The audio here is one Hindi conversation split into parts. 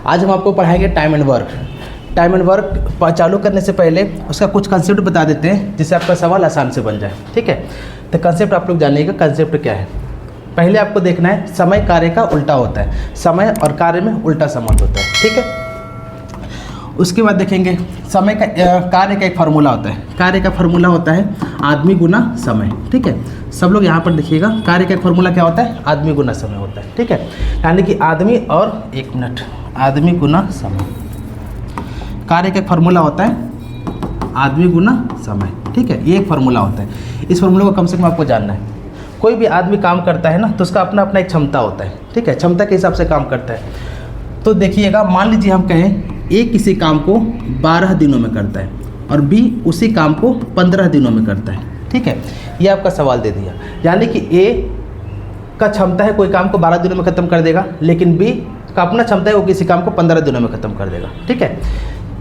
आज हम आपको पढ़ाएंगे time and work. Time and work चालू करने से पहले उसका कुछ कंसेप्ट बता देते हैं जिससे आपका सवाल आसान से बन जाए। ठीक है, तो कंसेप्ट आप लोग जानिएगा कंसेप्ट क्या है। पहले आपको देखना है समय कार्य का उल्टा होता है, समय और कार्य में उल्टा संबंध होता है। ठीक है, उसके बाद देखेंगे समय का कार्य का एक फार्मूला होता है। कार्य का फार्मूला होता है आदमी गुना समय। ठीक है, सब लोग यहाँ पर देखिएगा, कार्य का एक फार्मूला क्या होता है? आदमी गुना समय होता है। ठीक है, यानी कि आदमी और एक मिनट, आदमी गुना समय, कार्य का एक फार्मूला होता है आदमी गुना समय। ठीक है, ये एक फार्मूला होता है। इस फार्मूले को कम से कम आपको जानना है। कोई भी आदमी काम करता है ना तो उसका अपना अपना एक क्षमता होता है। ठीक है, क्षमता के हिसाब से काम करता है। तो देखिएगा, मान लीजिए हम कहें ए किसी काम को 12 दिनों में करता है और बी उसी काम को 15 दिनों में करता है। ठीक है, ये आपका सवाल दे दिया, यानी कि ए का क्षमता है कोई काम को 12 दिनों में ख़त्म कर देगा, लेकिन बी का अपना क्षमता है वो किसी काम को 15 दिनों में ख़त्म कर देगा। ठीक है,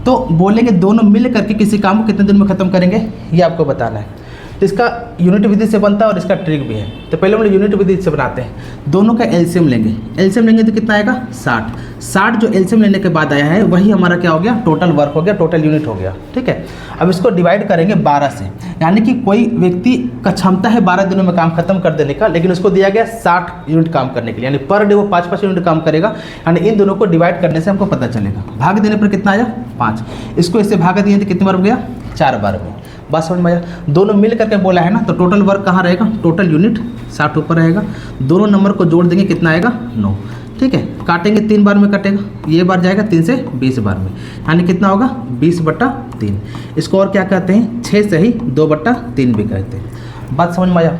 तो बोलेंगे दोनों मिल करके किसी काम को कितने दिन में ख़त्म करेंगे, ये आपको बताना है। तो इसका यूनिट विधि से बनता है और इसका ट्रिक भी है। तो पहले हम लोग यूनिट विधि से बनाते हैं। दोनों का एलसीएम लेंगे, एलसीएम लेंगे तो कितना आएगा? 60। 60 जो एलसीएम लेने के बाद आया है वही हमारा क्या हो गया? टोटल वर्क हो गया, टोटल यूनिट हो गया। ठीक है, अब इसको डिवाइड करेंगे 12 से, यानी कि कोई व्यक्ति का क्षमता है 12 दिनों में काम खत्म कर देने का, लेकिन उसको दिया गया 60 यूनिट काम करने के लिए, यानी पर डे वो 5-5 यूनिट काम करेगा। यानी इन दोनों को डिवाइड करने से हमको पता चलेगा। भाग देने पर कितना आया? 5। इसको इससे भाग दिए तो कितनी बार हो गया? 4 बार में। बात समझ में आया? दोनों मिल करके बोला है ना, तो टोटल वर्क कहाँ रहेगा? टोटल यूनिट 60 ऊपर रहेगा। दोनों नंबर को जोड़ देंगे, कितना आएगा? 9। ठीक है, काटेंगे 3 बार में कटेगा, ये बार जाएगा 3 से 20 बार में, यानी कितना होगा? 20/3। इसको और क्या कहते हैं? 6 से ही 2/3 भी कहते हैं। बात समझ में आया?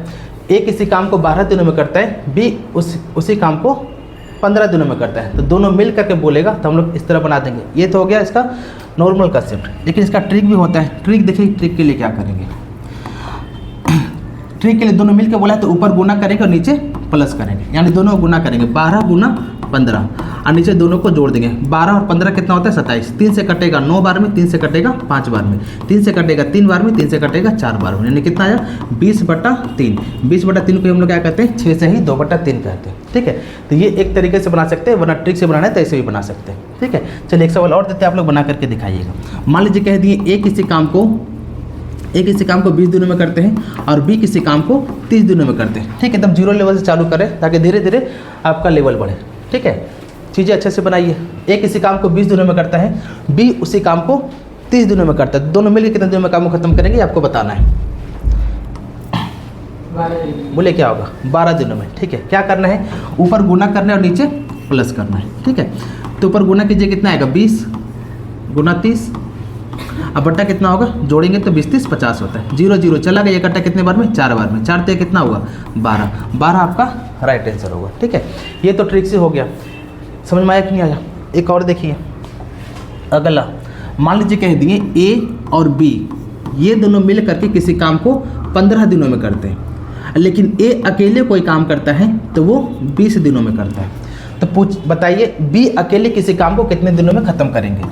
ए किसी काम को 12 दिनों में करता है, बी उसी काम को 15 दिनों में करता है, तो दोनों मिल करके बोलेगा तो हम लोग इस तरह बना देंगे। ये तो हो गया इसका नॉर्मल कंसेप्ट, लेकिन इसका ट्रिक भी होता है। ट्रिक देखिए, ट्रिक के लिए क्या करेंगे? ट्रिक के लिए दोनों मिल के बोला है तो ऊपर गुना करेंगे और नीचे प्लस करेंगे, यानी दोनों गुना करेंगे 12 गुना 15 और नीचे दोनों को जोड़ देंगे। 12 और 15 कितना होता है? 27। 3 से कटेगा 9 बार में, 3 से कटेगा 5 बार में, 3 से कटेगा 3 बार में, 3 से कटेगा 4 बार में, यानी कितना आया? 20/3। 20/3 को हम लोग क्या कहते हैं? 6 से ही 2/3 कहते हैं। ठीक है, तो ये एक तरीके से बना सकते हैं, वरना ट्रिक से बनाना है तो ऐसे भी बना सकते हैं। ठीक है, चलिए एक सवाल और देते हैं, आप लोग बना करके दिखाइएगा। मान लीजिए कह दिए ए किसी काम को 20 दिनों में करते हैं और बी किसी काम को 30 दिनों में करते हैं। ठीक है, एकदम जीरो लेवल से चालू करें ताकि धीरे धीरे आपका लेवल बढ़े। ठीक है, चीज़ें अच्छे से बनाइए। ए किसी काम को 20 दिनों में करता है, बी उसी काम को 30 दिनों में करता है, दोनों मिलकर कितने दिनों में काम को खत्म करेंगे आपको बताना है। बोले क्या होगा? 12 दिनों में। ठीक है, क्या करना है? ऊपर गुना करना है और नीचे प्लस करना है। ठीक है, तो ऊपर गुना कीजिए, कितना आएगा? 20 गुना 30, अब बट्टा कितना होगा? जोड़ेंगे तो 20-30 50 होता है। 0 0 चला गया, ये कट्टा कितने बार में? 4 बार में। 4 ते कितना होगा? 12। 12 आपका राइट आंसर होगा। ठीक है, ये तो ट्रिक से हो गया। समझ में आया कि नहीं आया? एक और देखिए, अगला मान लीजिए कह दिए ए और बी ये दोनों मिल करके किसी काम को 15 दिनों में करते हैं, लेकिन ए अकेले कोई काम करता है तो वो 20 दिनों में करता है। तो बताइए बी अकेले किसी काम को कितने दिनों में ख़त्म करेंगे?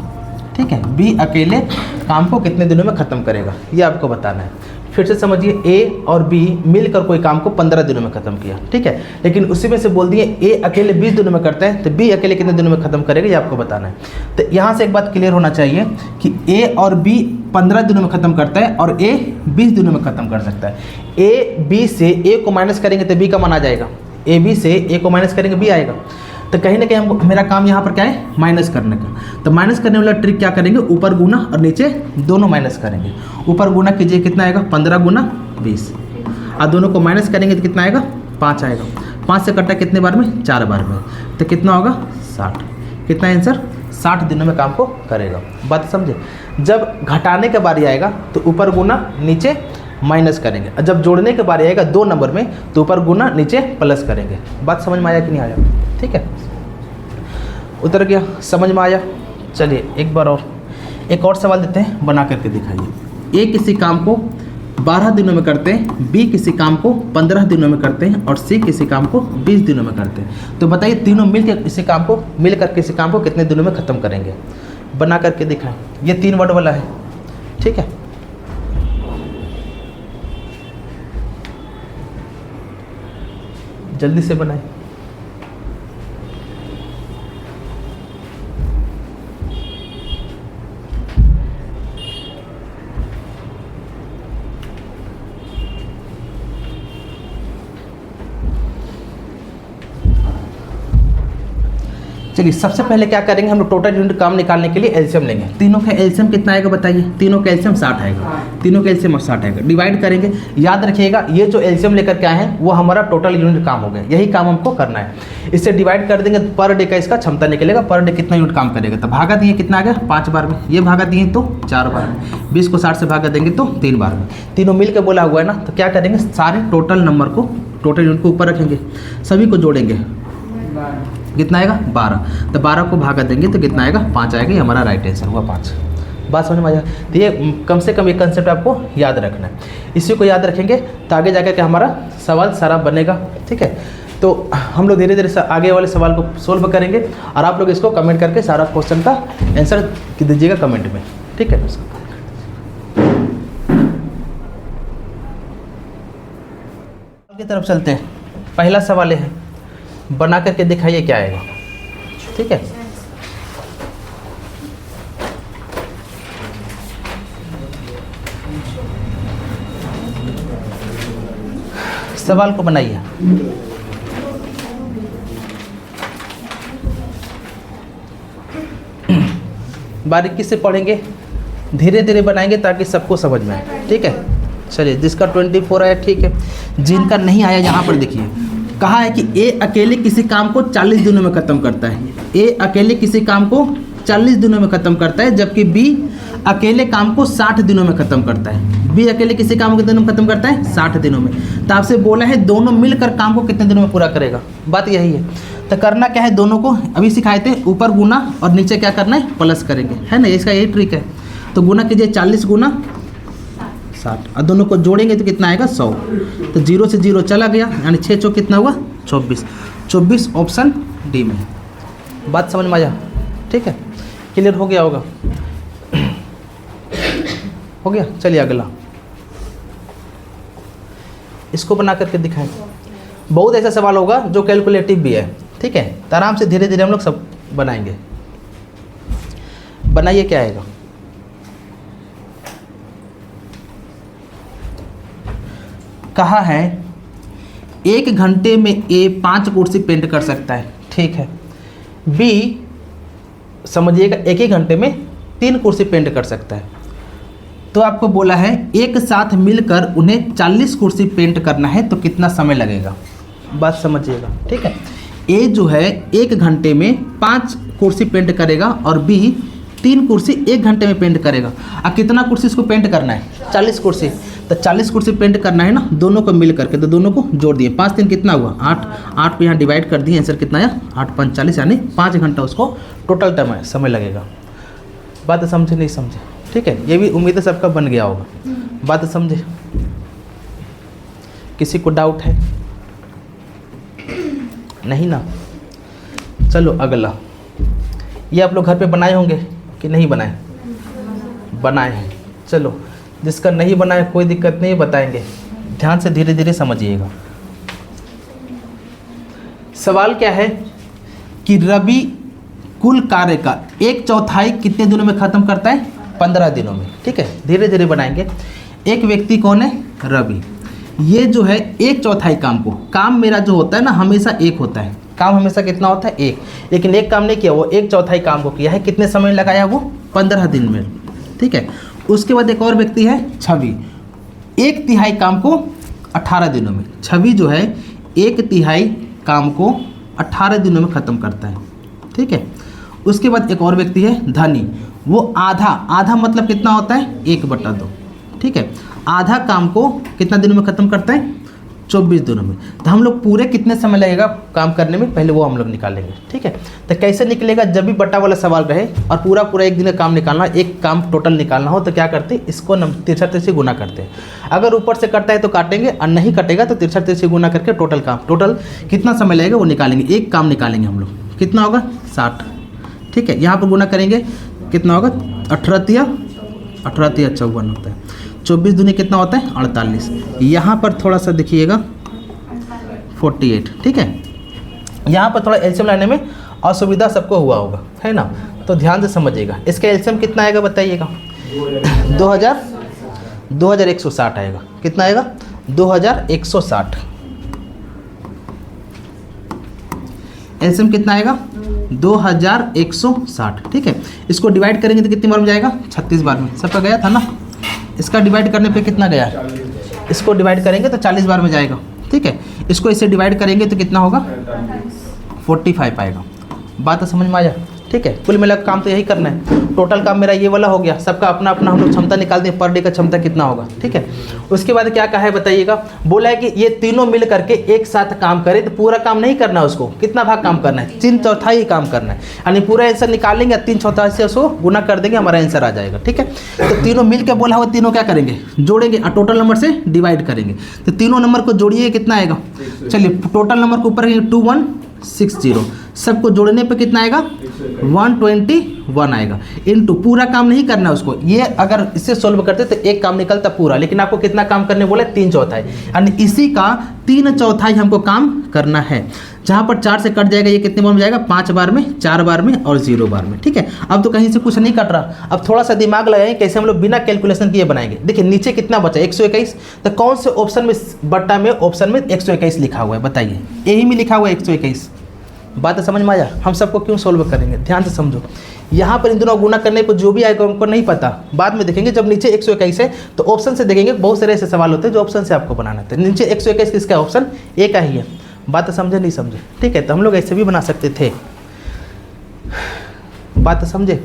ठीक है, बी अकेले काम को कितने दिनों में ख़त्म करेगा, ये आपको बताना है। फिर से समझिए, ए और बी मिलकर कोई काम को 15 दिनों में ख़त्म किया। ठीक है, लेकिन उसी में से बोल दिए ए अकेले 20 दिनों में करता है, तो बी अकेले कितने दिनों में ख़त्म करेगा, ये आपको बताना है। तो यहाँ से एक बात क्लियर होना चाहिए कि ए और बी 15 दिनों में ख़त्म करता है और ए 20 दिनों में ख़त्म कर सकता है। ए बी से ए को माइनस करेंगे तो बी का मान आ जाएगा, ए बी से ए को माइनस करेंगे बी आएगा। तो कहीं ना कहीं हमको मेरा काम यहाँ पर क्या है? माइनस करने का। तो माइनस करने वाला ट्रिक क्या करेंगे? ऊपर गुना और नीचे दोनों माइनस करेंगे। ऊपर गुना कीजिए, कितना आएगा? 15 गुना 20, और दोनों को माइनस करेंगे तो कितना आएगा? 5 आएगा। 5 से कटा कितने बार में? 4 बार में, तो कितना होगा? 60। कितना आंसर? 60 दिनों में काम को करेगा। बात समझे? जब घटाने के बारी आएगा तो ऊपर गुना नीचे माइनस करेंगे, और जब जोड़ने के बारी आएगा 2 नंबर में तो ऊपर गुना नीचे प्लस करेंगे। बात समझ में आया कि नहीं आया? ठीक है, उतर गया, समझ में आया? चलिए एक बार और एक और सवाल देते हैं, बना करके दिखाइए। ए किसी काम को 12 दिनों में करते हैं, बी किसी काम को 15 दिनों में करते हैं और सी किसी काम को 20 दिनों में करते हैं। तो बताइए तीनों मिलकर किसी काम को कितने दिनों में ख़त्म करेंगे? बना करके दिखाएं। ये 3 वर्ड वाला है। ठीक है, जल्दी से बनाएं। चलिए सबसे पहले क्या करेंगे, हम लोग टोटल यूनिट काम निकालने के लिए एलसीएम लेंगे। तीनों का एलसीएम कितना आएगा बताइए, तीनों का एलसीएम 60 आएगा, तीनों का एलसीएम 60 आएगा। डिवाइड करेंगे, याद रखिएगा ये जो एलसीएम लेकर के आए हैं वो हमारा टोटल यूनिट काम हो गया, यही काम हमको करना है। इससे डिवाइड कर देंगे तो पर डे का इसका क्षमता निकलेगा, पर डे कितना यूनिट काम करेगा। तो भागा दिए कितना आ गया 5 बार में, ये भागा दिए तो 4 बार में, 20 को 60 से भागा देंगे तो 3 बार में। तीनों मिल के बोला हुआ है ना, तो क्या करेंगे सारे टोटल नंबर को, टोटल यूनिट को ऊपर रखेंगे, सभी को जोड़ेंगे, कितना आएगा 12। तो 12 को भागा देंगे तो कितना आएगा 5 आएगा, ये हमारा राइट आंसर हुआ 5। बात समझ में आया। तो ये कम से कम ये कंसेप्ट आपको याद रखना है, इसी को याद रखेंगे तो आगे जाकर के हमारा सवाल सारा बनेगा। ठीक है, तो हम लोग धीरे धीरे आगे वाले सवाल को सोल्व करेंगे और आप लोग इसको कमेंट करके सारा क्वेश्चन का आंसर दीजिएगा कमेंट में। ठीक है, की तरफ चलते हैं। पहला सवाल है, बना करके दिखाइए क्या आएगा। ठीक है, सवाल को बनाइए। बारीकी से पढ़ेंगे, धीरे धीरे बनाएंगे ताकि सबको समझ में आए। ठीक है, चलिए जिसका 24 आया ठीक है, जिनका नहीं आया यहाँ पर देखिए कहा है कि ए अकेले किसी काम को 40 दिनों में ख़त्म करता है। ए अकेले किसी काम को 40 दिनों में ख़त्म करता है, जबकि बी अकेले काम को 60 दिनों में ख़त्म करता है। बी अकेले किसी काम को कितने दिनों में ख़त्म करता है 60 दिनों में। तो आपसे बोला है दोनों मिलकर काम को कितने दिनों में पूरा करेगा, बात यही है। तो करना क्या है, दोनों को अभी सिखाए थे, ऊपर गुना और नीचे क्या करना है प्लस करेंगे, है ना, इसका यही ट्रिक है। तो गुना कीजिए 40 गुना 60 और दोनों को जोड़ेंगे तो कितना आएगा 100। तो 0 से 0 चला गया, यानी 6 चौक कितना हुआ 24। 24 ऑप्शन डी में। बात समझ में आया। ठीक है, क्लियर हो गया होगा, हो गया। चलिए अगला, इसको बना करके दिखाएं। बहुत ऐसा सवाल होगा जो कैलकुलेटिव भी है। ठीक है, तो आराम से धीरे धीरे हम लोग सब बनाएंगे। बनाइए क्या आएगा। कहा है 1 घंटे में ए 5 कुर्सी पेंट कर सकता है। ठीक है, बी समझिएगा 1 ही घंटे में 3 कुर्सी पेंट कर सकता है। तो आपको बोला है एक साथ मिलकर उन्हें 40 कुर्सी पेंट करना है तो कितना समय लगेगा, बात समझिएगा। ठीक है, ए जो है 1 घंटे में 5 कुर्सी पेंट करेगा और बी 3 कुर्सी 1 घंटे में पेंट करेगा। और कितना कुर्सी इसको पेंट करना है 40 कुर्सी। तो 40 कुर्सी पेंट करना है ना, दोनों को मिल करके, तो दोनों को जोड़ दिए, 5 दिन कितना हुआ 8, 8 को यहाँ डिवाइड कर दिए, आंसर कितना आया 8 5 40, यानी 5 घंटा उसको टोटल टाइम समय लगेगा। बात समझे नहीं समझे। ठीक है, ये भी उम्मीद है सबका बन गया होगा। बात समझे, किसी को डाउट है नहीं ना। चलो अगला, ये आप लोग घर पे बनाए होंगे कि नहीं बनाए, बनाए हैं। चलो जिसका नहीं बनाए कोई दिक्कत नहीं, बताएंगे, ध्यान से धीरे धीरे समझिएगा। सवाल क्या है कि रवि कुल कार्य का 1/4 कितने दिनों में ख़त्म करता है 15 दिनों में। ठीक है, धीरे धीरे बनाएंगे। एक व्यक्ति कौन है रवि, ये जो है 1/4 काम को, काम मेरा जो होता है ना हमेशा 1 होता है, काम हमेशा कितना होता है 1, लेकिन एक काम नहीं किया, वो 1/4 काम को किया है। कितने समय लगाया वो 15 दिन में। ठीक है, उसके बाद एक और व्यक्ति है छवि, 1/3 काम को 18 दिनों में। छवि जो है 1/3 काम को 18 दिनों में ख़त्म करता है। ठीक है, उसके बाद एक और व्यक्ति है धनी, वो आधा, आधा मतलब कितना होता है 1/2। ठीक है, आधा काम को कितना दिनों में ख़त्म करता है 24 दिनों में। तो हम लोग पूरे कितने समय लगेगा काम करने में, पहले वो हम लोग निकालेंगे। ठीक है, तो कैसे निकलेगा, जब भी बटा वाला सवाल रहे और पूरा पूरा 1 दिन का काम निकालना, एक काम टोटल निकालना हो तो क्या करते हैं, इसको तिरछा गुना करते हैं। अगर ऊपर से कटता है तो काटेंगे और नहीं कटेगा तो तिरछा गुना करके टोटल काम, टोटल कितना समय लगेगा वो निकालेंगे। एक काम निकालेंगे हम लोग, कितना होगा 60। ठीक है, यहाँ पर गुना करेंगे कितना होगा 18 54 होता है, 24 दूनी कितना होता है 48। यहाँ पर थोड़ा सा देखिएगा 48। ठीक है, यहाँ पर थोड़ा एलसीएम लाने में असुविधा सबको हुआ होगा, है ना, तो ध्यान से समझिएगा। इसका एलसीएम कितना आएगा बताइएगा 2160 आएगा। कितना आएगा 2160। एलसीएम कितना आएगा 2160, ठीक है। इसको डिवाइड करेंगे तो कितनी बार में जाएगा? 36 बार में। सबका गया था ना? इसका डिवाइड करने पे कितना गया? इसको डिवाइड करेंगे तो 40 बार में जाएगा, ठीक है। इसको इससे डिवाइड करेंगे तो कितना होगा? 45 आएगा। बात तो समझ में आया, ठीक है। कुल मिलाकर काम तो यही करना है। टोटल काम मेरा ये वाला हो गया। सबका अपना अपना हम लोग क्षमता निकाल दें, पर डे का क्षमता कितना होगा, ठीक है। उसके बाद क्या कहा है बताइएगा? बोला है कि ये तीनों मिल करके एक साथ काम करे तो पूरा काम नहीं करना है, उसको कितना भाग काम करना है? 3/4 काम करना है। यानी पूरा आंसर निकालेंगे, 3/4 से उसको गुना कर देंगे, हमारा आंसर आ जाएगा, ठीक है। तो तीनों मिल के बोला हुआ, तीनों क्या करेंगे? जोड़ेंगे और टोटल नंबर से डिवाइड करेंगे। तो तीनों नंबर को जोड़िए, कितना आएगा? चलिए टोटल नंबर के ऊपर 2160, सबको जोड़ने पे कितना आएगा? 121 आएगा। इनटू पूरा काम नहीं करना है उसको। ये अगर इससे सोल्व करते तो एक काम निकलता पूरा, लेकिन आपको कितना काम करने बोला? 3/4, यानी इसी का 3/4 हमको काम करना है। जहाँ पर 4 से कट जाएगा, ये कितने बार में जाएगा? 5 बार में, 4 बार में और 0 बार में, ठीक है। अब तो कहीं से कुछ नहीं कट रहा। अब थोड़ा सा दिमाग लगाएं कैसे हम लोग बिना कैलकुलेशन किए बनाएंगे। देखिए नीचे कितना बचा? 121। तो कौन से ऑप्शन में, बट्टा में ऑप्शन में 121 लिखा हुआ है? बताइए, यही में लिखा हुआ है 121। बात समझ में आया? हम सबको क्यों सोल्व करेंगे, ध्यान से समझो। यहाँ पर इन दोनों गुना करने पर जो भी आएगा हमको नहीं पता, बाद में देखेंगे। जब नीचे 121 है तो ऑप्शन से देखेंगे। बहुत सारे ऐसे सवाल होते हैं जो ऑप्शन से आपको बनाना था। नीचे 121 किसका? ऑप्शन ए का ही है। बात समझे नहीं समझे, ठीक है। तो हम लोग ऐसे भी बना सकते थे, बात समझे,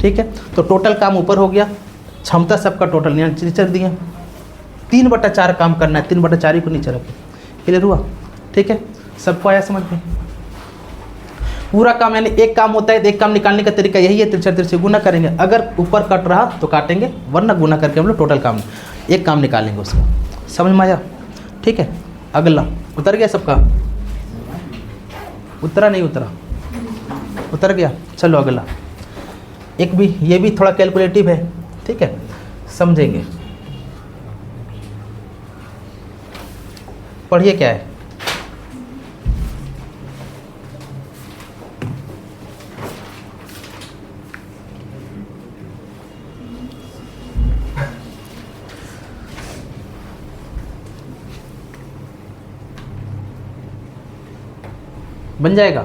ठीक है। तो टोटल काम ऊपर हो गया, क्षमता सबका टोटल नीचे दिए। 3/4 काम करना है, 3/4 को नीचे रखें। क्लियर हुआ, ठीक है। सबको आया समझ में? पूरा काम यानी एक काम होता है तो एक काम निकालने का तरीका यही है, 3 से गुना करेंगे। अगर ऊपर कट रहा तो काटेंगे, वरना गुना करके हम लोग टोटल काम, एक काम निकालेंगे उसका। समझ में आया, ठीक है। अगला उतर गया सबका? उतरा नहीं उतरा? उतर गया। चलो अगला एक भी, ये भी थोड़ा कैलकुलेटिव है, ठीक है, समझेंगे। पढ़िए क्या है। बन जाएगा?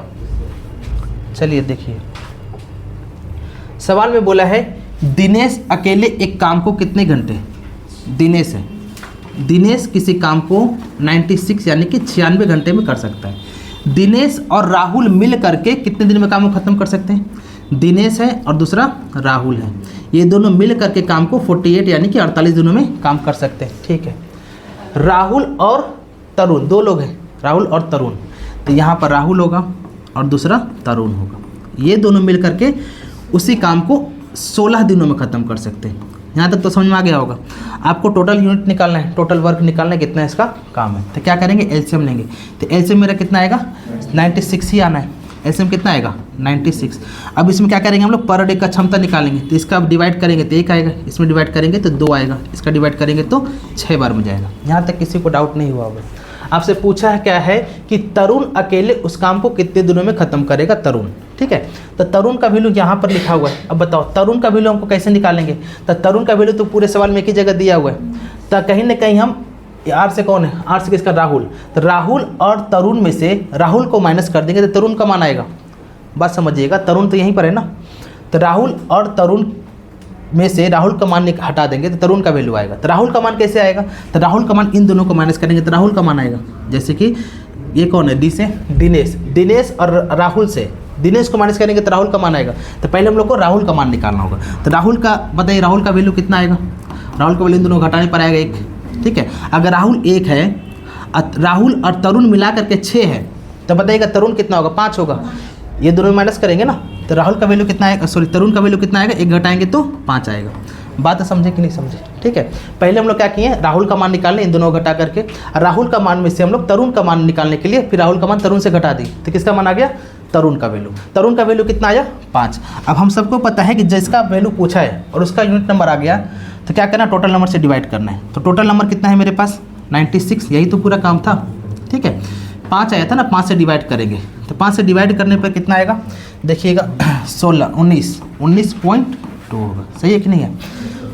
चलिए देखिए, सवाल में बोला है दिनेश अकेले एक काम को कितने घंटे, दिनेश है, दिनेश किसी काम को 96 यानी कि 96 घंटे में कर सकता है। दिनेश और राहुल मिल करके कितने दिन में काम को ख़त्म कर सकते हैं? दिनेश है और दूसरा राहुल है, ये दोनों मिल करके काम को 48 यानी कि 48 दिनों में काम कर सकते हैं, ठीक है। राहुल और तरुण, दो लोग हैं, राहुल और तरुण। तो यहाँ पर राहुल होगा और दूसरा तरुण होगा। ये दोनों मिल करके उसी काम को 16 दिनों में ख़त्म कर सकते हैं। यहाँ तक तो समझ में आ गया होगा। आपको टोटल यूनिट निकालना है, टोटल वर्क निकालना है, कितना इसका काम है। तो क्या करेंगे? एलसीएम लेंगे। तो एलसीएम मेरा कितना आएगा? 96 ही आना है। एलसीएम कितना आएगा? 96। अब इसमें क्या करेंगे हम लोग? पर डे का क्षमता निकालेंगे। तो इसका डिवाइड करेंगे तो 1 आएगा, इसमें डिवाइड करेंगे तो 2 आएगा, इसका डिवाइड करेंगे तो 6 बार में जाएगा। यहाँ तक किसी को डाउट नहीं हुआ होगा। आपसे पूछा है क्या है कि तरुण अकेले उस काम को कितने दिनों में ख़त्म करेगा, तरुण, ठीक है। तो तरुण का वैल्यू यहाँ पर लिखा हुआ है। अब बताओ तरुण का वैल्यू हमको कैसे निकालेंगे? तो तरुण का वैल्यू तो पूरे सवाल में एक ही जगह दिया हुआ है। तो कहीं ना कहीं हम, आर से कौन है? आर से किसका? राहुल। तो राहुल और तरुण में से राहुल को माइनस कर देंगे तो तरुण का मान आएगा। बात समझिएगा, तरुण तो यहीं पर है ना। तो राहुल और तरुण में से राहुल का मान हटा देंगे तो तरुण का वैल्यू आएगा। तो राहुल का मान कैसे आएगा? तो राहुल का मान इन दोनों को माइनस करेंगे तो राहुल का मान आएगा। जैसे कि ये कौन है? डी से दिनेश, दिनेश और राहुल से दिनेश को माइनस करेंगे तो राहुल का मान आएगा। तो पहले हम लोग को राहुल का मान निकालना होगा। तो राहुल का बताइए, राहुल का वैल्यू कितना आएगा? राहुल का वैल्यू इन दोनों घटाने पर आएगा 1, ठीक है। अगर राहुल 1 है, राहुल और तरुण मिला करके 6 है, तो बताइएगा तरुण कितना होगा? 5 होगा। ये दोनों माइनस करेंगे ना, तो राहुल का वैल्यू कितना आएगा? सॉरी, तरुण का वैल्यू कितना आएगा? 1 घटाएंगे तो 5 आएगा। बात समझे कि नहीं समझे? ठीक है। पहले हम लोग क्या किए? राहुल का मान निकालने, इन दोनों घटा करके। राहुल का मान में से हम लोग तरुण का मान निकालने के लिए फिर राहुल का मान तरुण से घटा दी, तो किसका मान आ गया? तरुण का वैल्यू। तरुण का वैल्यू कितना आया? 5। अब हम सबको पता है कि जिसका वैल्यू पूछा है और उसका यूनिट नंबर आ गया, तो क्या करना? टोटल नंबर से डिवाइड करना है। तो टोटल नंबर कितना है मेरे पास? 96, यही तो पूरा काम था, ठीक है। 5 आया था ना, 5 से डिवाइड करेंगे तो 5 से डिवाइड करने पर कितना आएगा? देखिएगा 19.2 होगा। सही है कि नहीं है?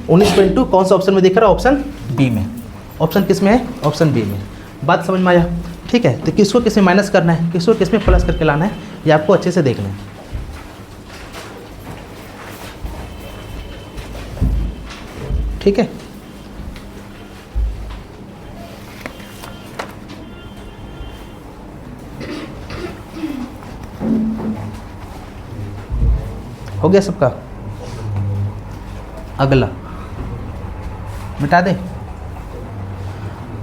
19.2 कौन सा ऑप्शन में दिख रहा है? ऑप्शन बी में। ऑप्शन किस में है? ऑप्शन बी में। बात समझ में आया? ठीक है। तो किसको किस में माइनस करना है, किसको किस में प्लस करके लाना है, ये आपको अच्छे से देखना है। ठीक है। हो गया सबका? अगला मिटा दे,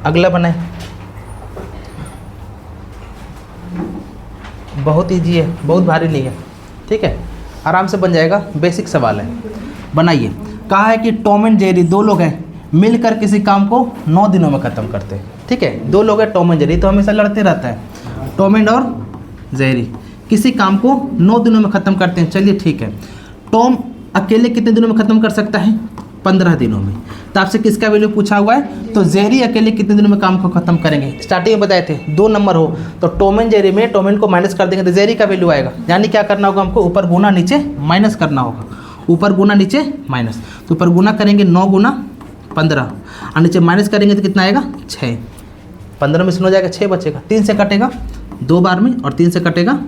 अगला बनाए। बहुत इजी है, बहुत भारी नहीं है, ठीक है, आराम से बन जाएगा। बेसिक सवाल है, बनाइए। कहा है कि टॉम एंड जेरी दो लोग हैं, मिलकर किसी काम को 9 दिनों में ख़त्म करते हैं, ठीक है। दो लोग हैं टॉम एंड जेरी, तो हमेशा लड़ते रहता है। टॉम एंड और जेरी किसी काम को 9 दिनों में ख़त्म करते हैं। चलिए ठीक है, टॉम अकेले कितने दिनों में ख़त्म कर सकता है? 15 दिनों में। तो आपसे किसका वैल्यू पूछा हुआ है? तो जेरी अकेले कितने दिनों में काम को खत्म करेंगे? स्टार्टिंग में बताए थे 2 नंबर हो तो टॉम एंड जेरी में टॉम एंड को माइनस कर देंगे तो जेरी का वैल्यू आएगा। यानी क्या करना होगा हमको? ऊपर गुना नीचे माइनस करना होगा। ऊपर गुना नीचे माइनस, तो ऊपर गुना करेंगे 9 गुना 15 और नीचे माइनस करेंगे तो कितना आएगा? 6। 15 में से 9 जाएगा, 6 बचेगा। 3 से कटेगा 2 बार में और 3 से कटेगा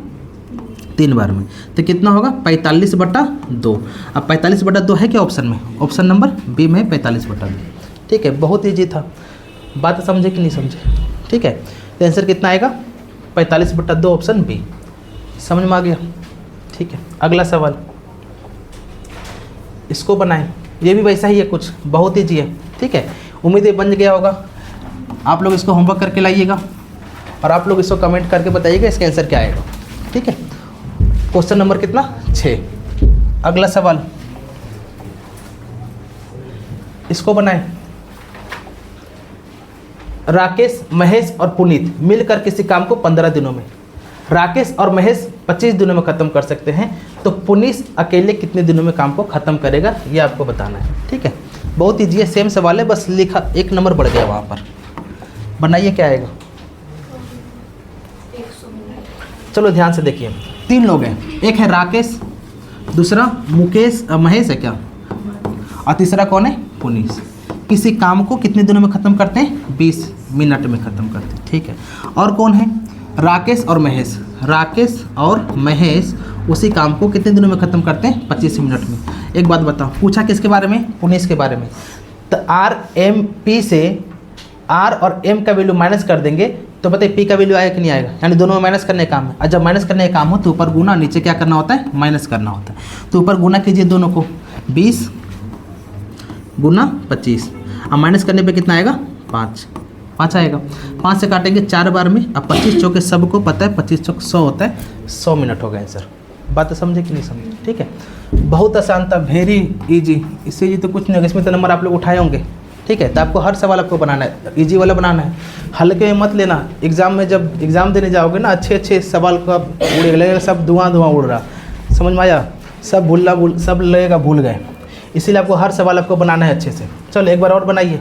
3 बार में, तो कितना होगा? 45/2। अब 45/2 है क्या ऑप्शन में? ऑप्शन नंबर बी में 45/2, ठीक है। बहुत ईजी था, बात समझे कि नहीं समझे? ठीक है, तो आंसर कितना आएगा? 45/2 ऑप्शन बी। समझ में आ गया? ठीक है, अगला सवाल इसको बनाएं। ये भी वैसा ही है, कुछ बहुत ईजी है, ठीक है। उम्मीद है बन गया होगा। आप लोग इसको होमवर्क करके लाइएगा और आप लोग इसको कमेंट करके बताइएगा इसका आंसर क्या आएगा, ठीक है। क्वेश्चन नंबर कितना? 6। अगला सवाल इसको बनाएं। राकेश, महेश और पुनीत मिलकर किसी काम को 15 दिनों में, राकेश और महेश 25 दिनों में ख़त्म कर सकते हैं, तो पुनीत अकेले कितने दिनों में काम को ख़त्म करेगा, ये आपको बताना है, ठीक है। बहुत ईजी है, सेम सवाल है, बस लिखा 1 नंबर बढ़ गया वहाँ पर। बनाइए, क्या आएगा? चलो ध्यान से देखिए, 3 लोग हैं, एक है राकेश, दूसरा मुकेश महेश है क्या, और तीसरा कौन है? पुनीत। किसी काम को कितने दिनों में ख़त्म करते हैं? 20 मिनट में ख़त्म करते हैं, ठीक है। और कौन है? राकेश और महेश। राकेश और महेश उसी काम को कितने दिनों में ख़त्म करते हैं? 25 मिनट में। एक बात बताओ, पूछा किसके बारे में? पुनीत के बारे में। तो आर एम पी से आर और एम का वैल्यू माइनस कर देंगे तो बताइए पी का वैल्यू आएगा कि नहीं आएगा? यानी दोनों में माइनस करने का काम है। और जब माइनस करने का काम हो तो ऊपर गुना, नीचे क्या करना होता है? माइनस करना होता है। तो ऊपर गुना कीजिए दोनों को, 20 गुना 25, अब माइनस करने पे कितना आएगा? 5 आएगा। 5 से काटेंगे 4 बार में। अब 25 चौके सबको पता है 25 चौक 100 होता है, 100 मिनट हो गया आंसर। बात समझे कि नहीं समझे? ठीक है, बहुत आसान था, वेरी इजी। इससे ये तो कुछ नहीं होगा, इसमें तो नंबर आप लोग उठाए होंगे, ठीक है। तो आपको हर सवाल आपको बनाना है, इजी वाला बनाना है, हल्के में मत लेना। एग्जाम में जब एग्ज़ाम देने जाओगे ना, अच्छे सवाल को आप उड़े लगेगा, सब धुआं उड़ रहा, समझ में आया? सब सब लगेगा भूल गए। इसीलिए आपको हर सवाल आपको बनाना है अच्छे से। चलो एक बार और बनाइए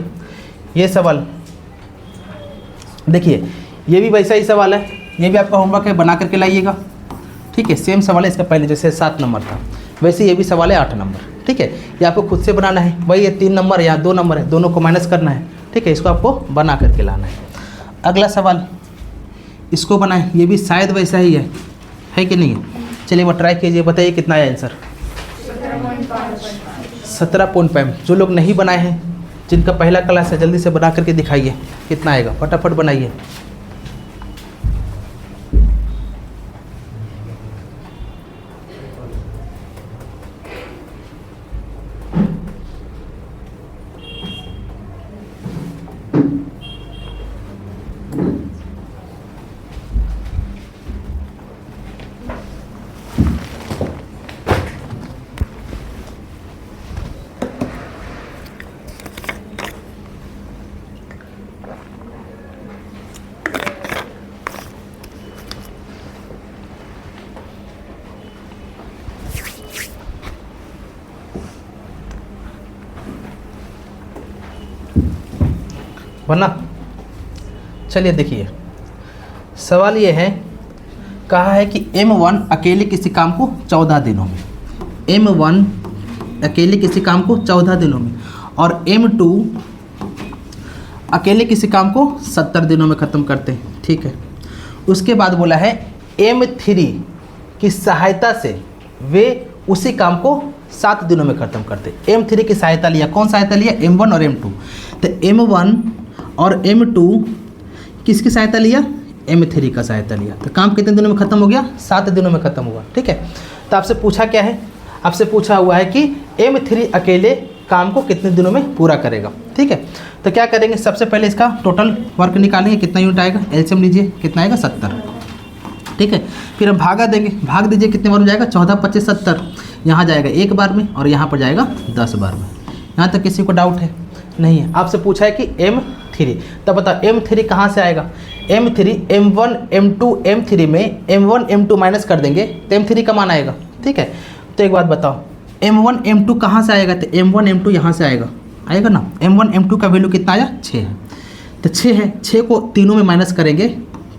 ये सवाल। देखिए ये भी वैसा ही सवाल है, ये भी आपका होमवर्क है, बना करके लाइएगा, ठीक है। सेम सवाल है इसका, पहले जैसे 7 नंबर था वैसे ये भी सवाल है 8 नंबर, ठीक है। ये आपको खुद से बनाना है, वही है 3 नंबर या 2 नंबर है, दोनों को माइनस करना है, ठीक है। इसको आपको बना करके लाना है। अगला सवाल इसको बनाएं, ये भी शायद वैसा ही है कि नहीं? चलिए वो ट्राई कीजिए, बताइए कितना है आंसर? 17.5। जो लोग नहीं बनाए हैं, जिनका पहला क्लास है, जल्दी से बना करके दिखाइए कितना आएगा, फटाफट बनाइए। बना? चलिए देखिए सवाल ये है, कहा है कि M1 अकेले किसी काम को 14 दिनों में, M1 अकेले किसी काम को 14 दिनों में, और M2 अकेले किसी काम को 70 दिनों में ख़त्म करते हैं, ठीक है। उसके बाद बोला है M3 की सहायता से वे उसी काम को 7 दिनों में ख़त्म करते। M3 की सहायता लिया, कौन सहायता लिया? M1 और M2। तो M1 और M2 किसकी सहायता लिया? M3 का सहायता लिया। तो काम कितने दिनों में ख़त्म हो गया? 7 दिनों में ख़त्म हुआ। ठीक है, तो आपसे पूछा क्या है? आपसे पूछा हुआ है कि M3 अकेले काम को कितने दिनों में पूरा करेगा। ठीक है, तो क्या करेंगे? सबसे पहले इसका टोटल वर्क निकालेंगे, कितना यूनिट आएगा? एलसीएम लीजिए, कितना आएगा? 70। ठीक है, फिर हम भागा देंगे, भाग दीजिए, कितने बार में जाएगा? 14 25 70। यहाँ जाएगा 1 बार में और यहाँ पर जाएगा 10 बार में। यहाँ तक किसी को डाउट है? नहीं है। आपसे पूछा है कि M3, तब बताओ M3 कहाँ से आएगा? M3 M1 M2 M3 में M1 M2 माइनस कर देंगे तो M3 का मान आएगा। ठीक है, तो एक बात बताओ, M1 M2 कहाँ से आएगा? तो M1 M2 यहाँ से आएगा, आएगा ना। M1 M2 का वैल्यू कितना आया? 6 है। तो 6 है, 6 को तीनों में माइनस करेंगे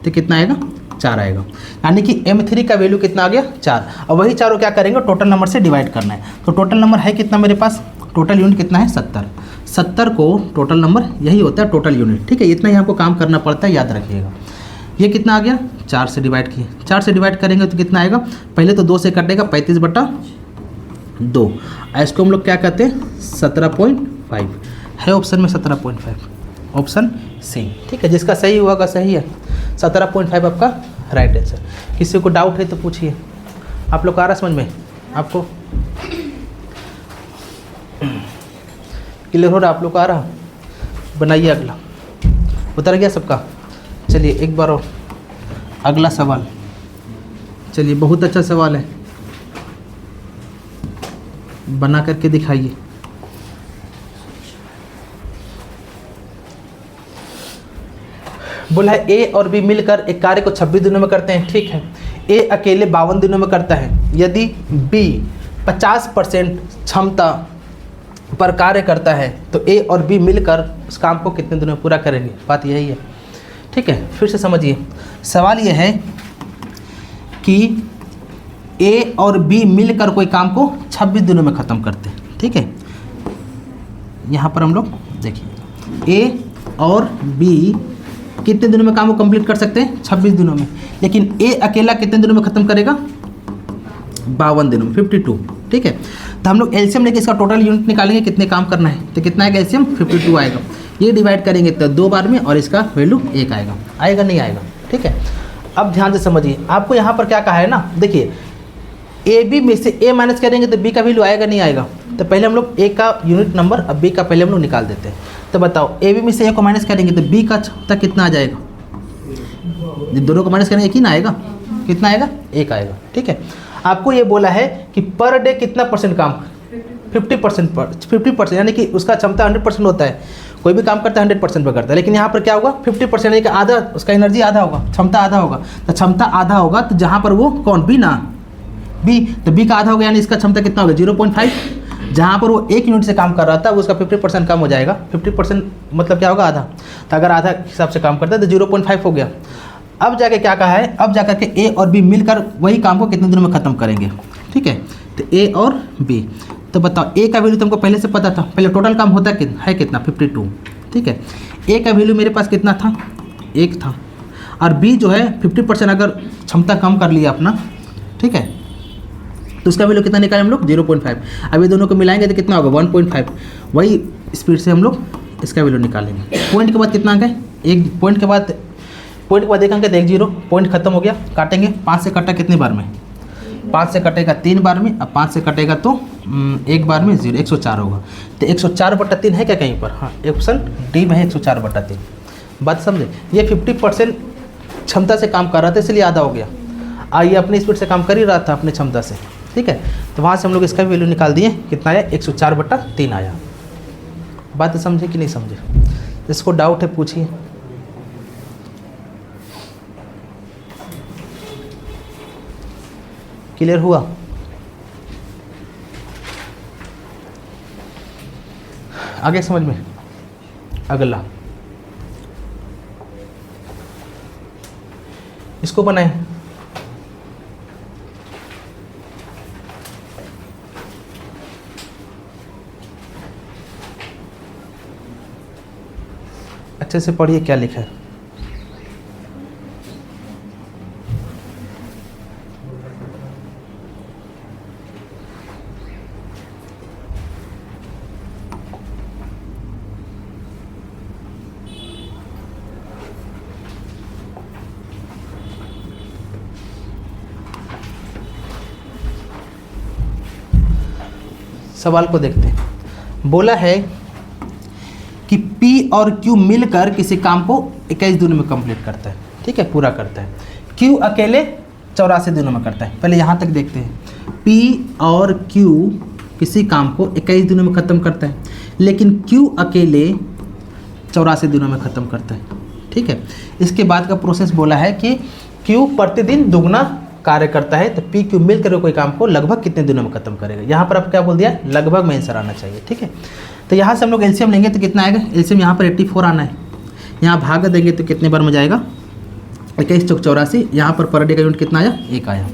तो कितना आएगा? 4 आएगा। यानी कि M3 का वैल्यू कितना आ गया? 4। और वही चारों क्या करेंगे? टोटल नंबर से डिवाइड करना है। तो टोटल नंबर है कितना मेरे पास? टोटल यूनिट कितना है? 70। 70 को टोटल नंबर यही होता है, टोटल यूनिट। ठीक है, इतना ही आपको काम करना पड़ता है, याद रखिएगा। ये कितना आ गया? 4 से डिवाइड किए, 4 से डिवाइड करेंगे तो कितना आएगा? पहले तो 2 से कटेगा, 35/2। इसको हम लोग क्या कहते हैं? 17.5 है ऑप्शन में, 17.5 ऑप्शन सी। ठीक है, जिसका सही होगा सही है, 17.5 आपका राइट आंसर। किसी को डाउट है तो पूछिए। आप लोग को आ रहा समझ में? आपको क्लियर हो रहा? आप लोग को आ रहा? बनाइए अगला। उतर गया सबका? चलिए एक बार और अगला सवाल। चलिए, बहुत अच्छा सवाल है, बना करके दिखाइए। बोला है ए और बी मिलकर एक कार्य को 26 दिनों में करते हैं। ठीक है, ए अकेले 52 दिनों में करता है। यदि बी 50% क्षमता पर कार्य करता है तो ए और बी मिलकर उस काम को कितने दिनों में पूरा करेंगे? बात यही है। ठीक है, फिर से समझिए। सवाल यह है कि ए और बी मिलकर कोई काम को 26 दिनों में ख़त्म करते हैं। ठीक है, यहाँ पर हम लोग देखिए, ए और बी कितने दिनों में काम को कंप्लीट कर सकते हैं? 26 दिनों में। लेकिन ए अकेला कितने दिनों में ख़त्म करेगा? 52 दिनों में, 52। ठीक है, तो हम लोग एलसीएम लेके इसका टोटल यूनिट निकालेंगे, कितने काम करना है। तो कितना आएगा? एलसीएम 52 आएगा। ये डिवाइड करेंगे तो 2 बार में और इसका वैल्यू 1 आएगा। आएगा नहीं आएगा? ठीक है, अब ध्यान से समझिए। आपको यहाँ पर क्या कहा है ना, देखिए, ए बी में से ए माइनस करेंगे तो बी का वैल्यू आएगा नहीं आएगा? तो पहले हम लोग ए का यूनिट नंबर, अब बी का पहले हम लोग निकाल देते हैं। तो बताओ, ए बी में से ए को माइनस करेंगे तो बी का तक कितना आ जाएगा? दोनों को माइनस करेंगे एक ही ना आएगा? कितना आएगा? 1 आएगा। ठीक है, आपको ये बोला है कि पर डे कितना परसेंट काम? 50%, यानी कि उसका क्षमता 100% होता है। कोई भी काम करता है 100% पर करता है, लेकिन यहाँ पर क्या होगा? 50%, यानी कि आधा, उसका एनर्जी आधा होगा, क्षमता आधा होगा। तो क्षमता आधा होगा तो जहाँ पर वो कौन? बी ना, बी। तो बी का आधा हो गया, यानी इसका क्षमता कितना होगा? 0.5। जहाँ पर वो 1 यूनिट से काम कर रहा था वो उसका 50% कम हो जाएगा। 50% मतलब क्या होगा? आधा। तो अगर आधा हिसाब से काम करता है तो 0.5 हो गया। अब जाके क्या कहा है? अब जाकर के ए और बी मिलकर वही काम को कितने दिनों में ख़त्म करेंगे। ठीक है, तो ए और बी। तो बताओ, ए का वैल्यू तुमको पहले से पता था, पहले टोटल काम होता है कितना? 52। ठीक है, ए का वैल्यू मेरे पास कितना था? 1 था। और बी जो है 50% अगर क्षमता कम कर लिया अपना, ठीक है, तो उसका वैल्यू कितना निकालें हम लोग? 0.5। अब ये दोनों को मिलाएंगे तो कितना होगा? 1.5। वही स्पीड से हम लोग इसका वैल्यू निकालेंगे। पॉइंट के बाद कितना अंक है? 1 पॉइंट के बाद 1 अंक है तो 1 0, पॉइंट खत्म हो गया। काटेंगे, 5 से कटा कितने बार में? 5 से कटेगा 3 बार में। अब 5 से कटेगा तो 1 बार में 0, 104 होगा। तो 104/3 है क्या कहीं पर? हाँ, ऑप्शन डी में है 104/3। बात समझे? ये 50% क्षमता से काम कर रहा था इसलिए आधा हो गया। ये अपनी स्पीड से काम कर ही रहा था अपनी क्षमता से। ठीक है, तो वहाँ से हम लोग इसका भी वैल्यू निकाल दिए। कितना आया? 104/3 आया। बात समझे कि नहीं समझे? इसको डाउट है पूछिए। क्लियर हुआ? आगे समझ में? अगला इसको बनाएं। अच्छे से पढ़िए क्या लिखा है। सवाल को देखते हैं। बोला है कि P और Q मिलकर किसी काम को 21 दिनों में कंप्लीट करता है, ठीक है, पूरा करता है। Q अकेले 84 दिनों में करता है। पहले यहाँ तक देखते हैं। P और Q किसी काम को 21 दिनों में ख़त्म करता है, लेकिन Q अकेले 84 दिनों में ख़त्म करता है, ठीक है। इसके बाद का प्रोसेस बोला है कि Q प्रतिदिन दुगना कार्य करता है, तो P Q मिलकर कोई काम को लगभग कितने दिनों में खत्म करेगा। यहाँ पर आप क्या बोल दिया, लगभग में आंसर आना चाहिए, ठीक है। तो यहाँ से हम लोग एलसीएम लेंगे तो कितना आएगा, एलसीएम यहाँ पर 84 आना है, यहाँ भाग देंगे तो कितने बार में जाएगा, 21 चौक 84, यहाँ पर डे का यूनिट कितना आया, 1 आया,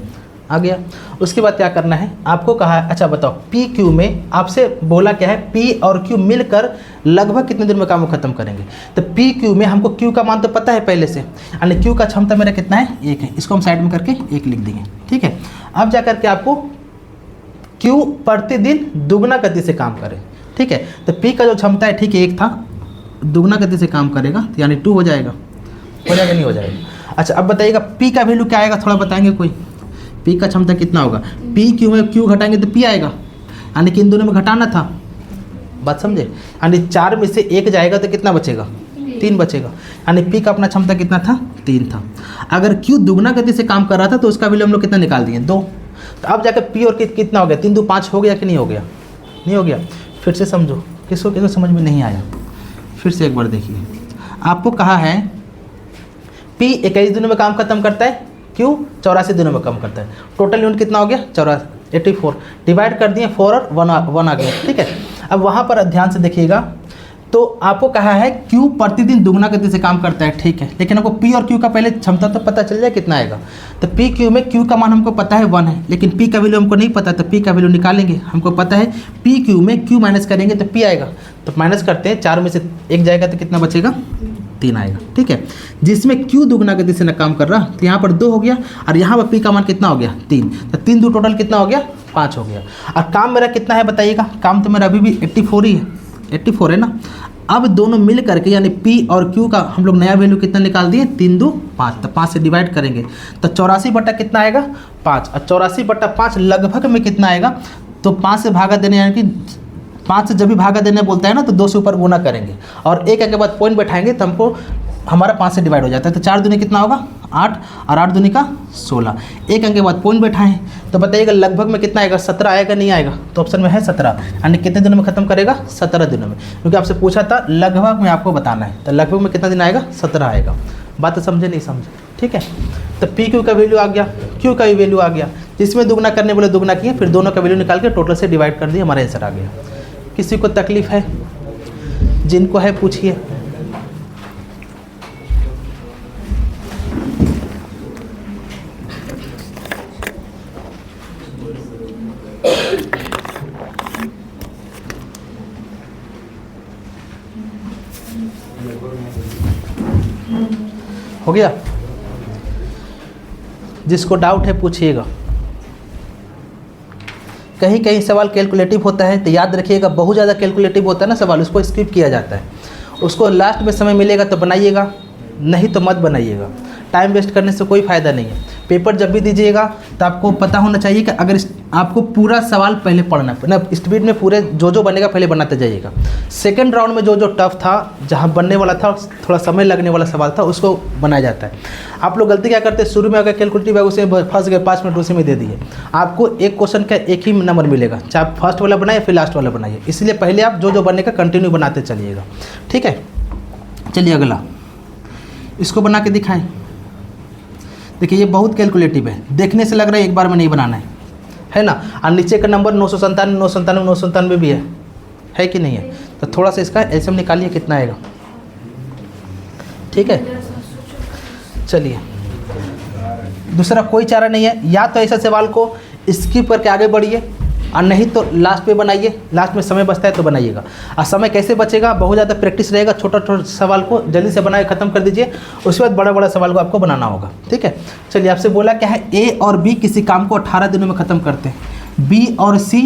आ गया। उसके बाद क्या करना है, आपको कहा है, अच्छा बताओ P Q में आपसे बोला क्या है, P और Q मिलकर लगभग कितने दिन में काम को खत्म करेंगे। तो P Q में हमको Q का मान तो पता है पहले से, यानी Q का क्षमता मेरा कितना है, 1 है। इसको हम साइड में करके 1 लिख देंगे, ठीक है। अब जा करके आपको Q प्रतिदिन दुगना गति से काम करे, ठीक है। तो P का जो क्षमता है, ठीक है, 1 था, दुगना गति से काम करेगा, तो यानी 2 हो जाएगा, नहीं हो जाएगा। अच्छा अब बताइएगा P का वैल्यू क्या आएगा, थोड़ा बताएंगे कोई। P का क्षमता कितना होगा, P Q में Q घटाएंगे तो P आएगा, यानी कि इन दोनों में घटाना था, बात समझे। यानी 4 में से 1 जाएगा तो कितना बचेगा, 3 बचेगा, यानी P का अपना क्षमता कितना था, 3 था। अगर Q दुगना गति से काम कर रहा था तो उसका वैल्यू हम लोग कितना निकाल दिए, 2। तो अब जाकर P और कितना हो गया, 3 2 5 हो गया कि नहीं हो गया, नहीं हो गया। फिर से समझो, किसको समझ में नहीं आया, फिर से एक बार देखिए। आपको कहा है P 21 दिनों में काम खत्म करता है, Q 84 दिनों में काम करता है। टोटल यूनिट कितना हो गया, 84, डिवाइड कर दिए 4 और 1 आ गया, ठीक है। अब वहाँ पर ध्यान से देखिएगा, तो आपको कहा है Q प्रतिदिन दुगना गति से काम करता है, ठीक है, लेकिन हमको P और Q का पहले क्षमता तो पता चल जाए कितना आएगा। तो P Q में Q का मान हमको पता है 1 है, लेकिन P का वैल्यू हमको नहीं पता, तो P का वैल्यू निकालेंगे। हमको पता है P Q में Q माइनस करेंगे तो P आएगा, तो माइनस करते हैं, 4 में से 1 जाएगा तो कितना बचेगा, 3 आएगा, ठीक है। जिसमें Q दुगना गति से न काम कर रहा, तो यहाँ पर 2 हो गया, और यहाँ पर P का मान कितना हो गया, 3, तो 3 2 टोटल कितना हो गया, 5 हो गया। और काम मेरा कितना है बताइएगा, काम तो मेरा अभी भी 84 ही है, 84 है ना। अब दोनों मिल करके यानी P और Q का हम लोग नया वैल्यू कितना निकाल दिए, 3 2 5, तो 5 से डिवाइड करेंगे तो 84 बटा कितना आएगा, 5, और 84 बटा 5 लगभग में कितना आएगा, तो 5 से भागा देने, यानी कि 5 से जब भी भागा देने बोलता है ना, तो 2 से ऊपर गुना करेंगे और 1 के बाद पॉइंट बैठाएंगे तो हमको हमारा 5 से डिवाइड हो जाता है। तो 4 दूनी कितना होगा, 8, और 8 दूनी का 16, 1 अंक के बाद पॉइंट बैठाएं तो बताइएगा लगभग में कितना आएगा, 17 आएगा, नहीं आएगा। तो ऑप्शन में है 17, यानी कितने दिनों में खत्म करेगा, 17 दिनों में, क्योंकि आपसे पूछा था लगभग में आपको बताना है, तो लगभग में कितना दिन आएगा, 17 आएगा। बात समझे नहीं समझे, ठीक है। तो P Q का वैल्यू आ गया, Q का भी वैल्यू आ गया, जिसमें दुगना करने बोले दुगना किए, फिर दोनों का वैल्यू निकाल के टोटल से डिवाइड कर दिए, हमारा आंसर आ गया। किसी को तकलीफ है, जिनको है पूछिए। हो गया, जिसको डाउट है पूछिएगा। कहीं कहीं सवाल कैलकुलेटिव होता है, तो याद रखिएगा बहुत ज़्यादा कैलकुलेटिव होता है ना सवाल, उसको स्किप किया जाता है। उसको लास्ट में समय मिलेगा तो बनाइएगा, नहीं तो मत बनाइएगा। टाइम वेस्ट करने से कोई फ़ायदा नहीं है। पेपर जब भी दीजिएगा तो आपको पता होना चाहिए कि अगर आपको पूरा सवाल पहले पढ़ना है ना, स्पीड में पूरे जो बनेगा पहले बनाते जाइएगा। सेकंड राउंड में जो टफ था, जहां बनने वाला था, थोड़ा समय लगने वाला सवाल था, उसको बनाया जाता है। आप लोग गलती क्या करते हैं, शुरू में अगर कैलकुलेटिव है उसे फंस गए, 5 मिनट उसी में दे दिए। आपको एक क्वेश्चन का एक ही नंबर मिलेगा, चाहे आप फर्स्ट वाला बनाइए फिर लास्ट वाला बनाइए। इसलिए पहले आप जो बनेगा कंटिन्यू बनाते चलिएगा, ठीक है। चलिए अगला, इसको बना के दिखाएं। देखिए ये बहुत कैलकुलेटिव है, देखने से लग रहा है एक बार में नहीं बनाना है ना। और नीचे का नंबर 997 997 997 भी है कि नहीं है, तो थोड़ा सा इसका एलसीएम निकालिए कितना आएगा, ठीक है। चलिए दूसरा कोई चारा नहीं है, या तो ऐसा सवाल को स्किप करके आगे बढ़िए, और नहीं तो लास्ट पे बनाइए। लास्ट में समय बचता है तो बनाइएगा। और समय कैसे बचेगा, बहुत ज़्यादा प्रैक्टिस रहेगा। छोटा छोटा सवाल को जल्दी से बनाए ख़त्म कर दीजिए, उसके बाद बड़ा बड़ा सवाल को आपको बनाना होगा, ठीक है। चलिए आपसे बोला क्या है, ए और बी किसी काम को 18 दिनों में ख़त्म करते हैं, बी और सी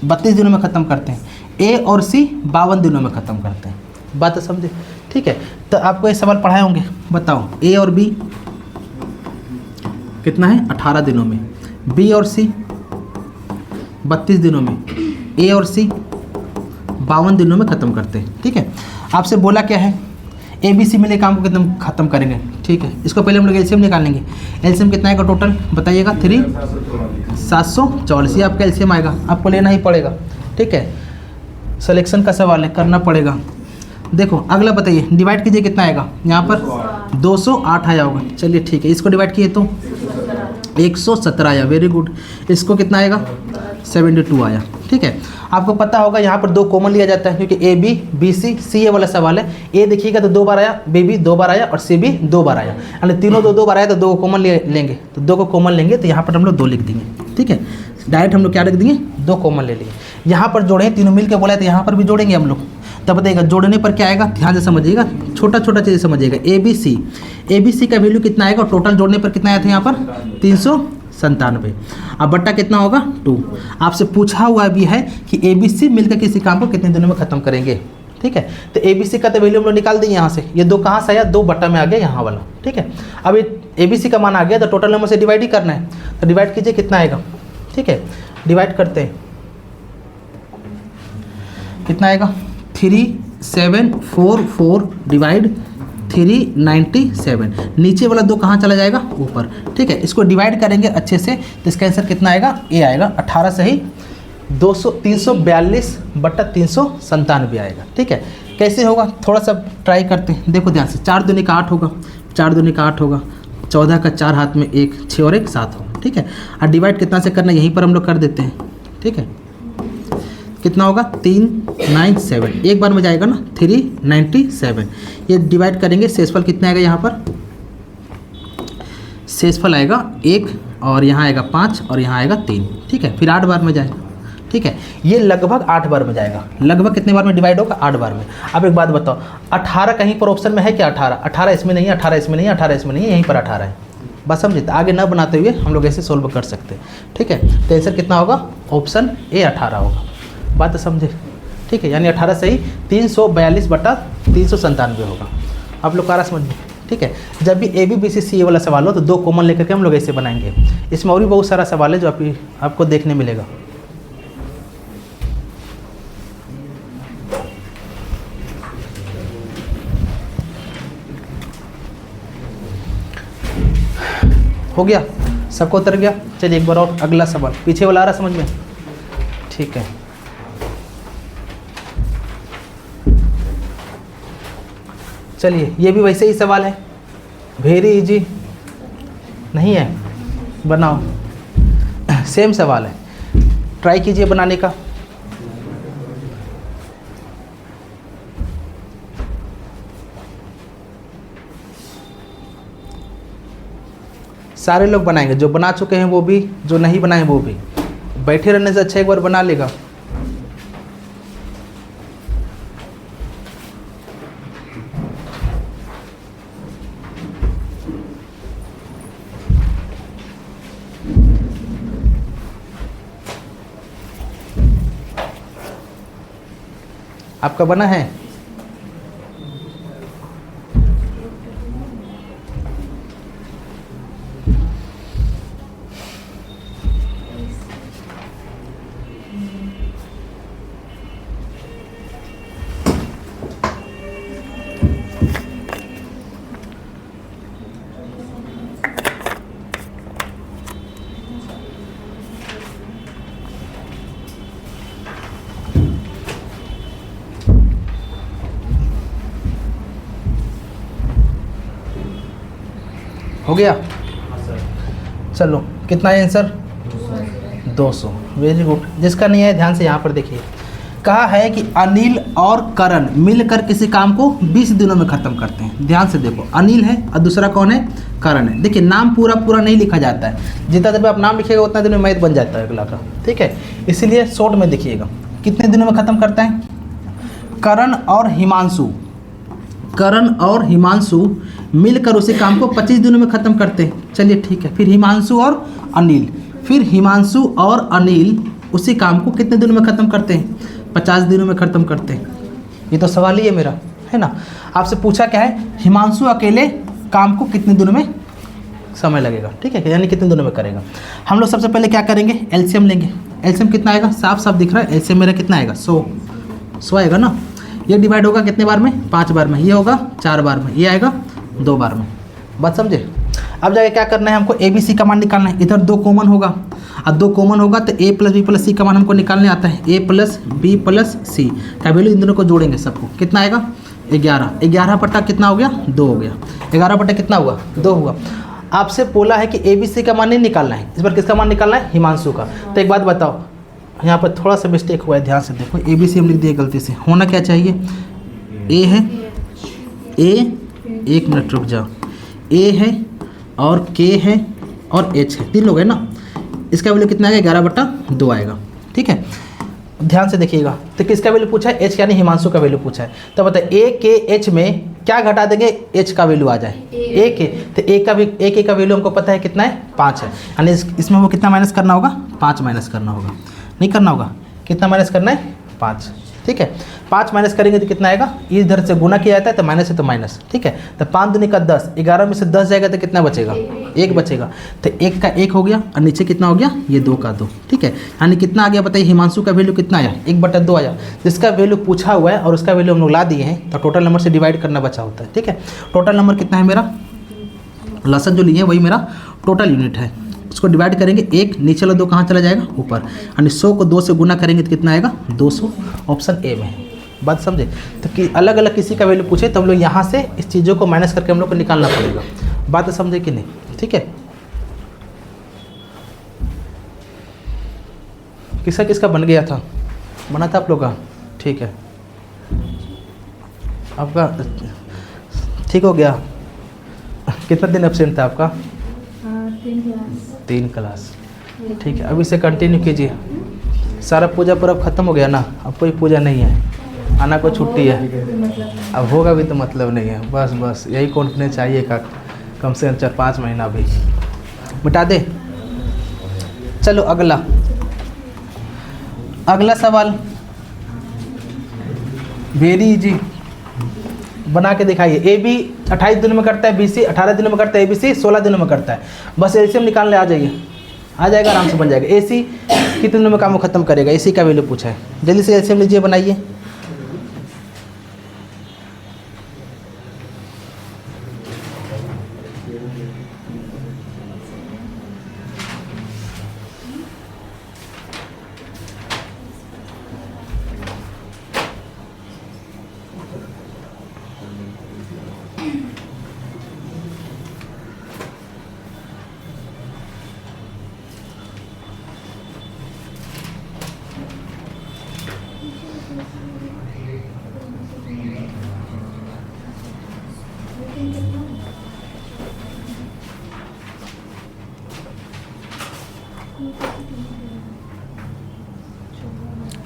32 दिनों में ख़त्म करते हैं, ए और सी 52 दिनों में ख़त्म करते हैं। बात समझे, ठीक है। तो आपको ये सवाल पढ़ाए होंगे, बताओ ए और बी कितना है, 18 दिनों में, बी और सी 32 दिनों में, ए और सी 52 दिनों में ख़त्म करते हैं। ठीक है, आपसे बोला क्या है, ए बी सी मिले काम को कितना ख़त्म करेंगे। ठीक है, इसको पहले हम लोग एलसीएम निकालेंगे। एलसीएम कितना आएगा टोटल बताइएगा, 744। ये आपका एलसीएम आएगा, आपको लेना ही पड़ेगा। ठीक है, सिलेक्शन का सवाल है, करना पड़ेगा। देखो अगला बताइए, डिवाइड कीजिए कितना आएगा, यहाँ पर 208 आया होगा। चलिए ठीक है, इसको डिवाइड किए तो 117 आया, वेरी गुड। इसको कितना आएगा, 72 आया। ठीक है, आपको पता होगा यहाँ पर 2 कॉमन लिया जाता है, क्योंकि ए बी बी सी सी ए वाला सवाल है। ए देखिएगा तो 2 बार आया, बी भी 2 बार आया और सी भी 2 बार आया, यानी तीनों 2 बार आया तो 2 को कॉमन लेंगे, तो 2 को कॉमन लेंगे तो यहाँ पर हम लोग 2 लिख देंगे। ठीक है, डायरेक्ट हम लोग क्या लिख देंगे, 2 कॉमन ले लिए। यहाँ पर जोड़े, तीनों मिल के बोला है तो यहाँ पर भी जोड़ेंगे हम लोग। तब बताइएगा जोड़ने पर क्या आएगा, ध्यान से समझिएगा, छोटा छोटा चीज़ समझिएगा। ए बी सी का वैल्यू कितना आएगा, टोटल जोड़ने पर कितना आया था यहाँ पर 397। अब बट्टा कितना होगा 2। आपसे पूछा हुआ भी है कि ए बी सी मिलकर किसी काम को कितने दिनों में ख़त्म करेंगे। ठीक है, तो ए बी सी का तो वैल्यू हम लोग निकाल देंगे यहाँ से। ये 2 कहाँ से आया, 2 बट्टा में आ गया यहाँ वाला। ठीक है, अब ये ए बी सी का मान आ गया तो टोटल नंबर से डिवाइड ही करना है, तो डिवाइड कीजिए कितना आएगा। ठीक है, डिवाइड करते हैं, कितना आएगा 3744 डिवाइड 397। नीचे वाला 2 कहाँ चला जाएगा, ऊपर। ठीक है, इसको डिवाइड करेंगे अच्छे से तो इसका आंसर कितना आएगा, ए आएगा 18 से ही 342/397 आएगा। ठीक है, कैसे होगा थोड़ा सा ट्राई करते हैं, देखो ध्यान से। 4 दूनी का 8 होगा, 4 दूनी का 8 होगा, 14 का 4 हाथ में 1, 6 और 1 7 होगा। ठीक है, और डिवाइड कितना से करना है, यहीं पर हम लोग कर देते हैं। ठीक है, कितना होगा 397, एक बार में जाएगा ना 397। ये डिवाइड करेंगे, शेषफल कितना आएगा, यहाँ पर शेषफल आएगा 1 और यहाँ आएगा 5 और यहाँ आएगा 3। ठीक है, फिर 8 बार में जाएगा। ठीक है, ये लगभग 8 बार में जाएगा। लगभग कितने बार में डिवाइड होगा, 8 बार में। अब एक बात बताओ, 18 कहीं पर ऑप्शन में है क्या, 18 इसमें नहीं है, 18 इसमें नहीं है, 18 इसमें नहीं है, यहीं पर 18 है। बस समझे, आगे ना बनाते हुए हम लोग ऐसे सोल्व कर सकते हैं। ठीक है, तो आंसर कितना होगा, ऑप्शन ए 18 होगा। बात तो समझे। ठीक है, यानी 18 से ही 342/397 होगा। आप लोग कारा समझ में। ठीक है, जब भी ए बी बी सी सी ए वाला सवाल हो तो 2 कॉमन लेकर के हम लोग ऐसे बनाएंगे। इसमें और भी बहुत सारा सवाल है जो आपको देखने मिलेगा। हो गया, सबको उतर गया। चलिए एक बार और अगला सवाल, पीछे वाला आ रहा समझ में। ठीक है, चलिए ये भी वैसे ही सवाल है, वेरी इजी नहीं है, बनाओ। सेम सवाल है, ट्राई कीजिए बनाने का। सारे लोग बनाएंगे, जो बना चुके हैं वो भी, जो नहीं बनाए वो भी। बैठे रहने से अच्छा एक बार बना लेगा। आपका बना है? हो गया? चलो, कितना है आंसर? 200। Very good. जिसका नहीं है ध्यान से यहाँ पर देखिए, कहा है कि अनिल और करण मिलकर किसी काम को 20 दिनों में ख़त्म करते हैं। ध्यान से देखो, अनिल है और दूसरा कौन है, करण है। देखिए नाम पूरा पूरा नहीं लिखा जाता है, जितना देर में आप नाम लिखिएगा उतना दिन में मैथ बन जाता है अगला का। ठीक है, इसीलिए शॉर्ट में देखिएगा कितने दिनों में ख़त्म करता है। करण और हिमांशु, करण और हिमांशु मिलकर उसी काम को 25 दिनों में ख़त्म करते हैं। चलिए ठीक है, फिर हिमांशु और अनिल, फिर हिमांशु और अनिल उसी काम को कितने दिनों में ख़त्म करते हैं, 50 दिनों में ख़त्म करते हैं। ये तो सवाल ही है मेरा, है ना। आपसे पूछा क्या है, हिमांशु अकेले काम को कितने दिनों में समय लगेगा। ठीक है, यानी कितने दिनों में करेगा। हम लोग सबसे पहले क्या करेंगे, एलसीएम लेंगे। एलसीएम कितना आएगा, साफ साफ दिख रहा है, एलसीएम मेरा कितना आएगा 100 आएगा ना। ये डिवाइड होगा कितने बार में, 5 बार में, ये होगा 4 बार में, ये आएगा 2 बार में। बात समझे। अब जाके क्या करना है हमको, ए बी सी का मान निकालना है। इधर 2 कॉमन होगा, अब 2 कॉमन होगा तो ए प्लस बी प्लस सी का मान हमको निकालने आता है। ए प्लस बी प्लस सी का वैल्यू इन दोनों को जोड़ेंगे सबको, कितना आएगा 11। 11 बटा कितना हो गया 2 हो गया। 11 बटा कितना हुआ 2 हुआ। आपसे बोला है कि ए बी सी का मान नहीं निकालना है, इस बार किसका मान निकालना है, हिमांशु का। तो एक बात बताओ, यहाँ पर थोड़ा सा मिस्टेक हुआ है, ध्यान से देखो। ए बी सी हम लिख दिए गलती से, होना क्या चाहिए, ए है, ए, एक मिनट रुक जाओ, ए है और के है और एच है, 3 लोग है ना। इसका वैल्यू कितना आएगा 11 बटा 2 आएगा। ठीक है, ध्यान से देखिएगा। तो किसका वैल्यू पूछा है, एच यानी हिमांशु का वैल्यू पूछा है। तो बताए ए के एच में क्या घटा देंगे, एच का वैल्यू आ जाए ए के। तो ए का भी ए का वैल्यू हमको पता है कितना है 5 है, यानी इसमें वो कितना माइनस करना होगा 5 माइनस करना होगा, नहीं करना होगा, कितना माइनस करना है 5। ठीक है, 5 माइनस करेंगे तो कितना आएगा, इधर से गुना किया जाता है तो माइनस है तो माइनस। ठीक है, तो 5 दूनी का 10, 11 में से 10 जाएगा तो कितना बचेगा 1 बचेगा। तो 1 का 1 हो गया और नीचे कितना हो गया, ये 2 का 2। ठीक है, यानी कितना आ गया बताइए, हिमांशु का वैल्यू कितना आया 1 बटा 2 आया। जिसका वैल्यू पूछा हुआ है और उसका वैल्यू हम लोग ला दिए हैं, तो टोटल नंबर से डिवाइड करना बचा होता है। ठीक है, टोटल नंबर कितना है मेरा, लसन जो लिए वही मेरा टोटल यूनिट है। उसको डिवाइड करेंगे, 1 नीचे वाला 2 कहाँ चला जाएगा ऊपर, यानी 100 को 2 से गुना करेंगे तो कितना आएगा 200। ऑप्शन ए में है। बात समझे। तो कि अलग अलग किसी का वैल्यू पूछे तो हम लोग यहाँ से इस चीज़ों को माइनस करके हम लोग को निकालना पड़ेगा। बात समझे कि नहीं। ठीक है, किसका किसका बन गया था, बना था आप लोग का। ठीक है, आपका ठीक हो गया। कितना दिन एब्सेंट था आपका, 3 क्लास। ठीक है, अब इसे कंटिन्यू कीजिए। सारा पूजा पर्व खत्म हो गया ना, अब कोई पूजा नहीं है, आना को छुट्टी है, अब होगा भी तो मतलब नहीं है। बस बस यही कॉन्फिडेंस चाहिए का, कम से कम 4-5 महीना भी मिटा दे। चलो अगला सवाल वेरी इजी, बना के दिखाइए। ए बी 28 दिनों में करता है, बी सी 18 दिनों में करता है, ए बी सी 16 दिनों में करता है। बस एलसीएम निकालने आ जाएगा, आराम से बन जाएगा। ए सी कितने दिनों में काम खत्म करेगा, ए सी का वैल्यू पूछा है। जल्दी से एलसीएम लीजिए, बनाइए।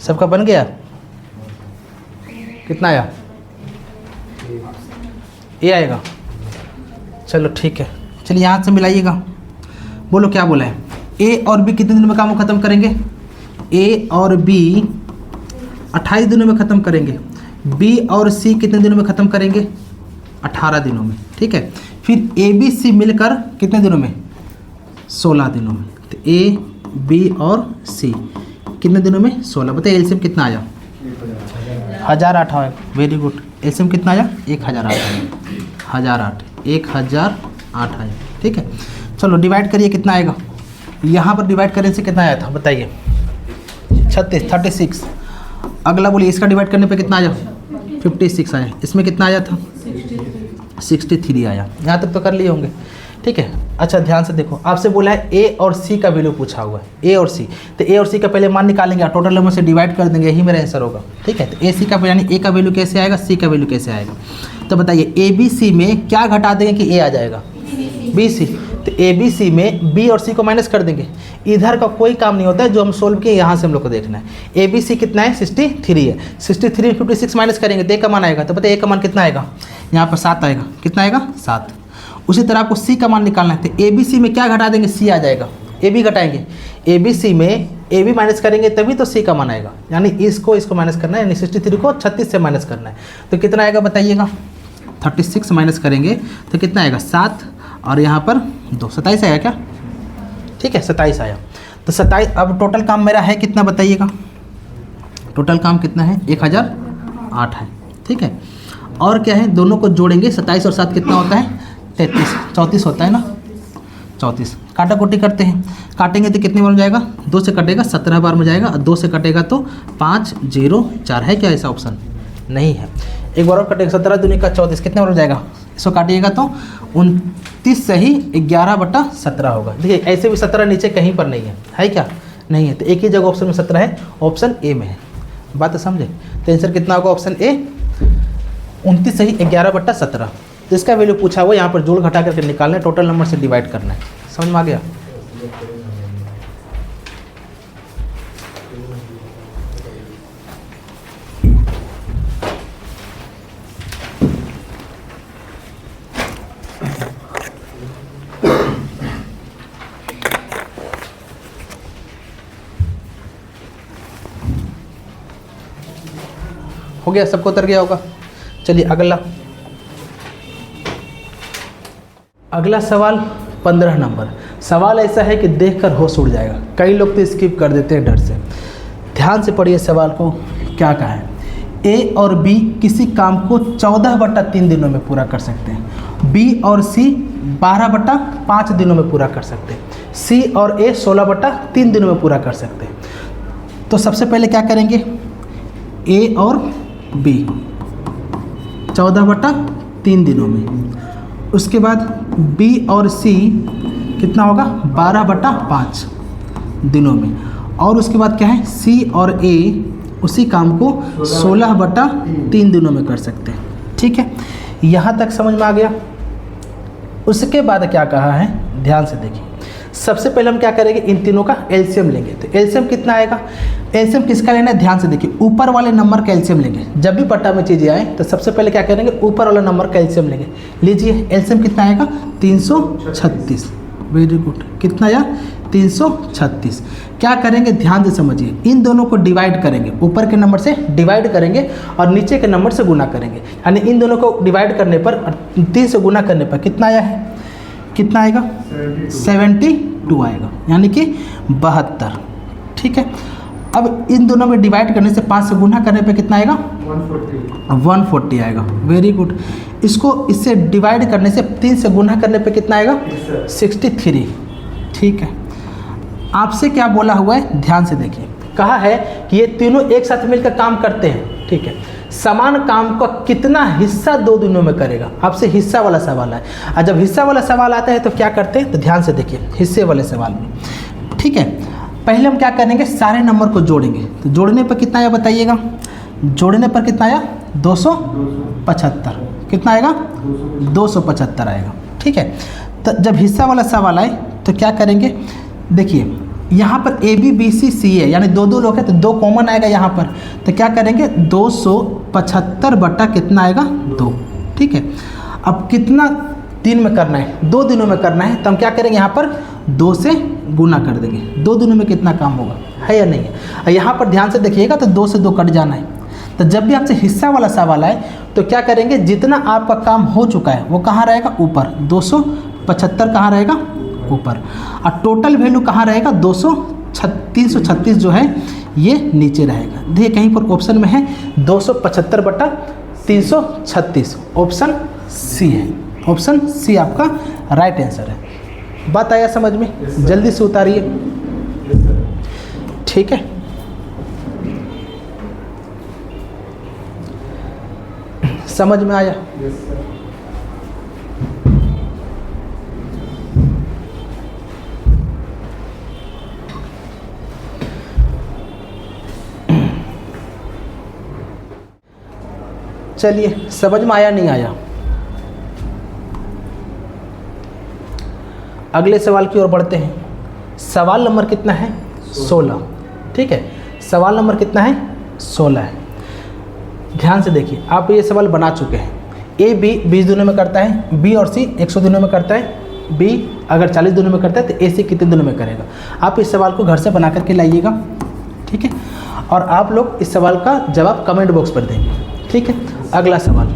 सबका बन गया, कितना आया, ए आएगा। चलो ठीक है, चलिए यहाँ से मिलाइएगा। बोलो क्या बोला है, ए और बी कितने दिनों में काम ख़त्म करेंगे, ए और बी 28 दिनों में ख़त्म करेंगे। बी और सी कितने दिनों में ख़त्म करेंगे, 18 दिनों में। ठीक है, फिर ए बी सी मिलकर कितने दिनों में, 16 दिनों में। तो ए बी और सी कितने दिनों में, 16। बताइए एलसीएम कितना आया, 1008 आया। वेरी गुड, एलसीएम कितना आया 1008 आया, 1008 आया। ठीक है, चलो डिवाइड करिए, कितना आएगा। यहाँ पर डिवाइड करने से कितना आया था बताइए, 36। अगला बोलिए, इसका डिवाइड करने पे कितना आया, 56 आया। इसमें कितना आया था, 63 आया। यहाँ तक तो कर लिए होंगे। ठीक है, अच्छा ध्यान से देखो, आपसे बोला है ए और सी का वैल्यू पूछा हुआ है, ए और सी। तो ए और सी का पहले मान निकालेंगे, टोटल नंबर से डिवाइड कर देंगे, यही मेरा आंसर होगा। ठीक है, तो ए सी का यानी ए का वैल्यू कैसे आएगा, सी का वैल्यू कैसे आएगा। तो बताइए ए बी सी में क्या घटा देंगे कि ए आ जाएगा, बी सी। तो ए बी सी में बी और सी को माइनस कर देंगे। इधर का कोई काम नहीं होता है, जो हम सोल्व किए यहाँ से हम लोग को देखना है। ए बी सी कितना है, 63 है। 63 में 56 माइनस करेंगे तो ए का मान आएगा। तो बताइए ए का मान कितना आएगा, यहाँ पर 7 आएगा। कितना आएगा, 7। उसी तरह आपको सी का मान निकालना है। तो ए बी सी में क्या घटा देंगे, सी आ जाएगा। ए बी घटाएंगे, ए बी सी में ए बी माइनस करेंगे तभी तो सी का मान आएगा। यानी इसको माइनस करना है, यानी 63 को 36 से माइनस करना है। तो कितना आएगा बताइएगा, 36 माइनस करेंगे तो कितना आएगा, 7 और यहाँ पर 2, 27 आया क्या। ठीक है, 27 आया। तो 27, अब टोटल काम मेरा है कितना बताइएगा, टोटल काम कितना है 1008 है, ठीक है। और क्या है, दोनों को जोड़ेंगे, 27 और 7 कितना होता है 33, 34 होता है ना, 34। काटा कोटी करते हैं, काटेंगे तो कितने बार में जाएगा, 2 से कटेगा 17 बार में जाएगा, और 2 से कटेगा तो 5 0 4 है क्या ऐसा ऑप्शन, नहीं है। एक बार और कटेगा, 17 दूनी का 34 कितने बार में जाएगा, इसको काटिएगा तो 29 से ही 11/17 होगा। देखिए ऐसे भी 17 नीचे कहीं पर नहीं है क्या, नहीं है, तो एक ही जगह ऑप्शन में 17 है, ऑप्शन ए में है। बात समझे, तो आंसर कितना होगा ऑप्शन ए, 29 से ही 11/17। तो इसका वैल्यू पूछा हुआ, यहाँ पर जोड़ घटा करके निकालना है, टोटल नंबर से डिवाइड करना है, समझ में आ गया। हो गया, सबको उतर गया होगा। चलिए अगला सवाल 15 नंबर। सवाल ऐसा है कि देखकर होश उड़ जाएगा, कई लोग तो स्किप कर देते हैं डर से। ध्यान से पढ़िए सवाल को, क्या कहा है, ए और बी किसी काम को 14/3 दिनों में पूरा कर सकते हैं, बी और सी 12/5 दिनों में पूरा कर सकते हैं, सी और ए 16/3 दिनों में पूरा कर सकते हैं। तो सबसे पहले क्या करेंगे, ए और बी 14/3 दिनों में, उसके बाद बी और सी कितना होगा 12/5 दिनों में, और उसके बाद क्या है, सी और ए उसी काम को 16/3 दिनों में कर सकते हैं, ठीक है। यहाँ तक समझ में आ गया। उसके बाद क्या कहा है, ध्यान से देखिए। सबसे पहले हम क्या करेंगे, इन तीनों का एलसीएम लेंगे। तो एलसीएम कितना आएगा, एलसीएम किसका लेना है, ध्यान से देखिए, ऊपर वाले नंबर का एलसीएम लेंगे। जब भी पट्टा में चीज़ें आए तो सबसे पहले क्या करेंगे, ऊपर वाला नंबर का एलसीएम लेंगे। लीजिए एलसीएम कितना आएगा 336, वेरी गुड, कितना आया 336। क्या करेंगे, ध्यान से समझिए, इन दोनों को डिवाइड करेंगे, ऊपर के नंबर से डिवाइड करेंगे और नीचे के नंबर से गुना करेंगे। यानी इन दोनों को डिवाइड करने पर 3 से गुना करने पर कितना आया है, कितना आएगा 72 आएगा, यानी कि 72, ठीक है। अब इन दोनों में डिवाइड करने से 5 से गुना करने पे कितना आएगा 140 आएगा, वेरी गुड। इसको इससे डिवाइड करने से 3 से गुना करने पे कितना आएगा 63, ठीक है। आपसे क्या बोला हुआ है, ध्यान से देखिए, कहा है कि ये तीनों एक साथ मिलकर काम करते हैं, ठीक है। समान काम का कितना हिस्सा 2 दिनों में करेगा, आपसे हिस्सा वाला सवाल है। और जब हिस्सा वाला सवाल आता है तो क्या करते हैं, तो ध्यान से देखिए हिस्से वाले सवाल में, ठीक है। पहले हम क्या करेंगे, सारे नंबर को जोड़ेंगे। तो जोड़ने पर कितना आया बताइएगा, जोड़ने पर कितना आया 275, कितना आएगा 275 आएगा, ठीक है। तो जब हिस्सा वाला सवाल आए तो क्या करेंगे, देखिए यहाँ पर ए बी बी सी सी है, यानी 2 लोग हैं तो 2 कॉमन आएगा यहाँ पर। तो क्या करेंगे 275 बटा कितना आएगा 2, ठीक है। अब कितना दिन में करना है, 2 दिनों में करना है, तो हम क्या करेंगे, यहाँ पर 2 से गुना कर देंगे। 2 दिनों में कितना काम होगा, है या नहीं है। यहाँ पर ध्यान से देखिएगा तो 2 से 2 कट जाना है। तो जब भी आपसे हिस्सा वाला सवाल आए तो क्या करेंगे, जितना आपका काम हो चुका है वो कहाँ रहेगा, ऊपर। 275 कहाँ रहेगा, ऊपर। और टोटल वैल्यू कहाँ रहेगा 336 जो है ये नीचे रहेगा। देखिए कहीं पर ऑप्शन में है 275/336, ऑप्शन सी है, ऑप्शन सी आपका राइट आंसर है। बात आया समझ में, जल्दी से उतारिए, ठीक है। समझ में आया, चलिए समझ में आया नहीं आया। अगले सवाल की ओर बढ़ते हैं। सवाल नंबर कितना है 16, ठीक है। सवाल नंबर कितना है 16 है। ध्यान से देखिए, आप ये सवाल बना चुके हैं। ए बी 20 दिनों में करता है, बी और सी 100 दिनों में करता है, बी अगर 40 दिनों में करता है तो ए सी कितने दिनों में करेगा। आप इस सवाल को घर से बना करके लाइएगा, ठीक है। और आप लोग इस सवाल का जवाब कमेंट बॉक्स पर देंगे, ठीक है। अगला सवाल,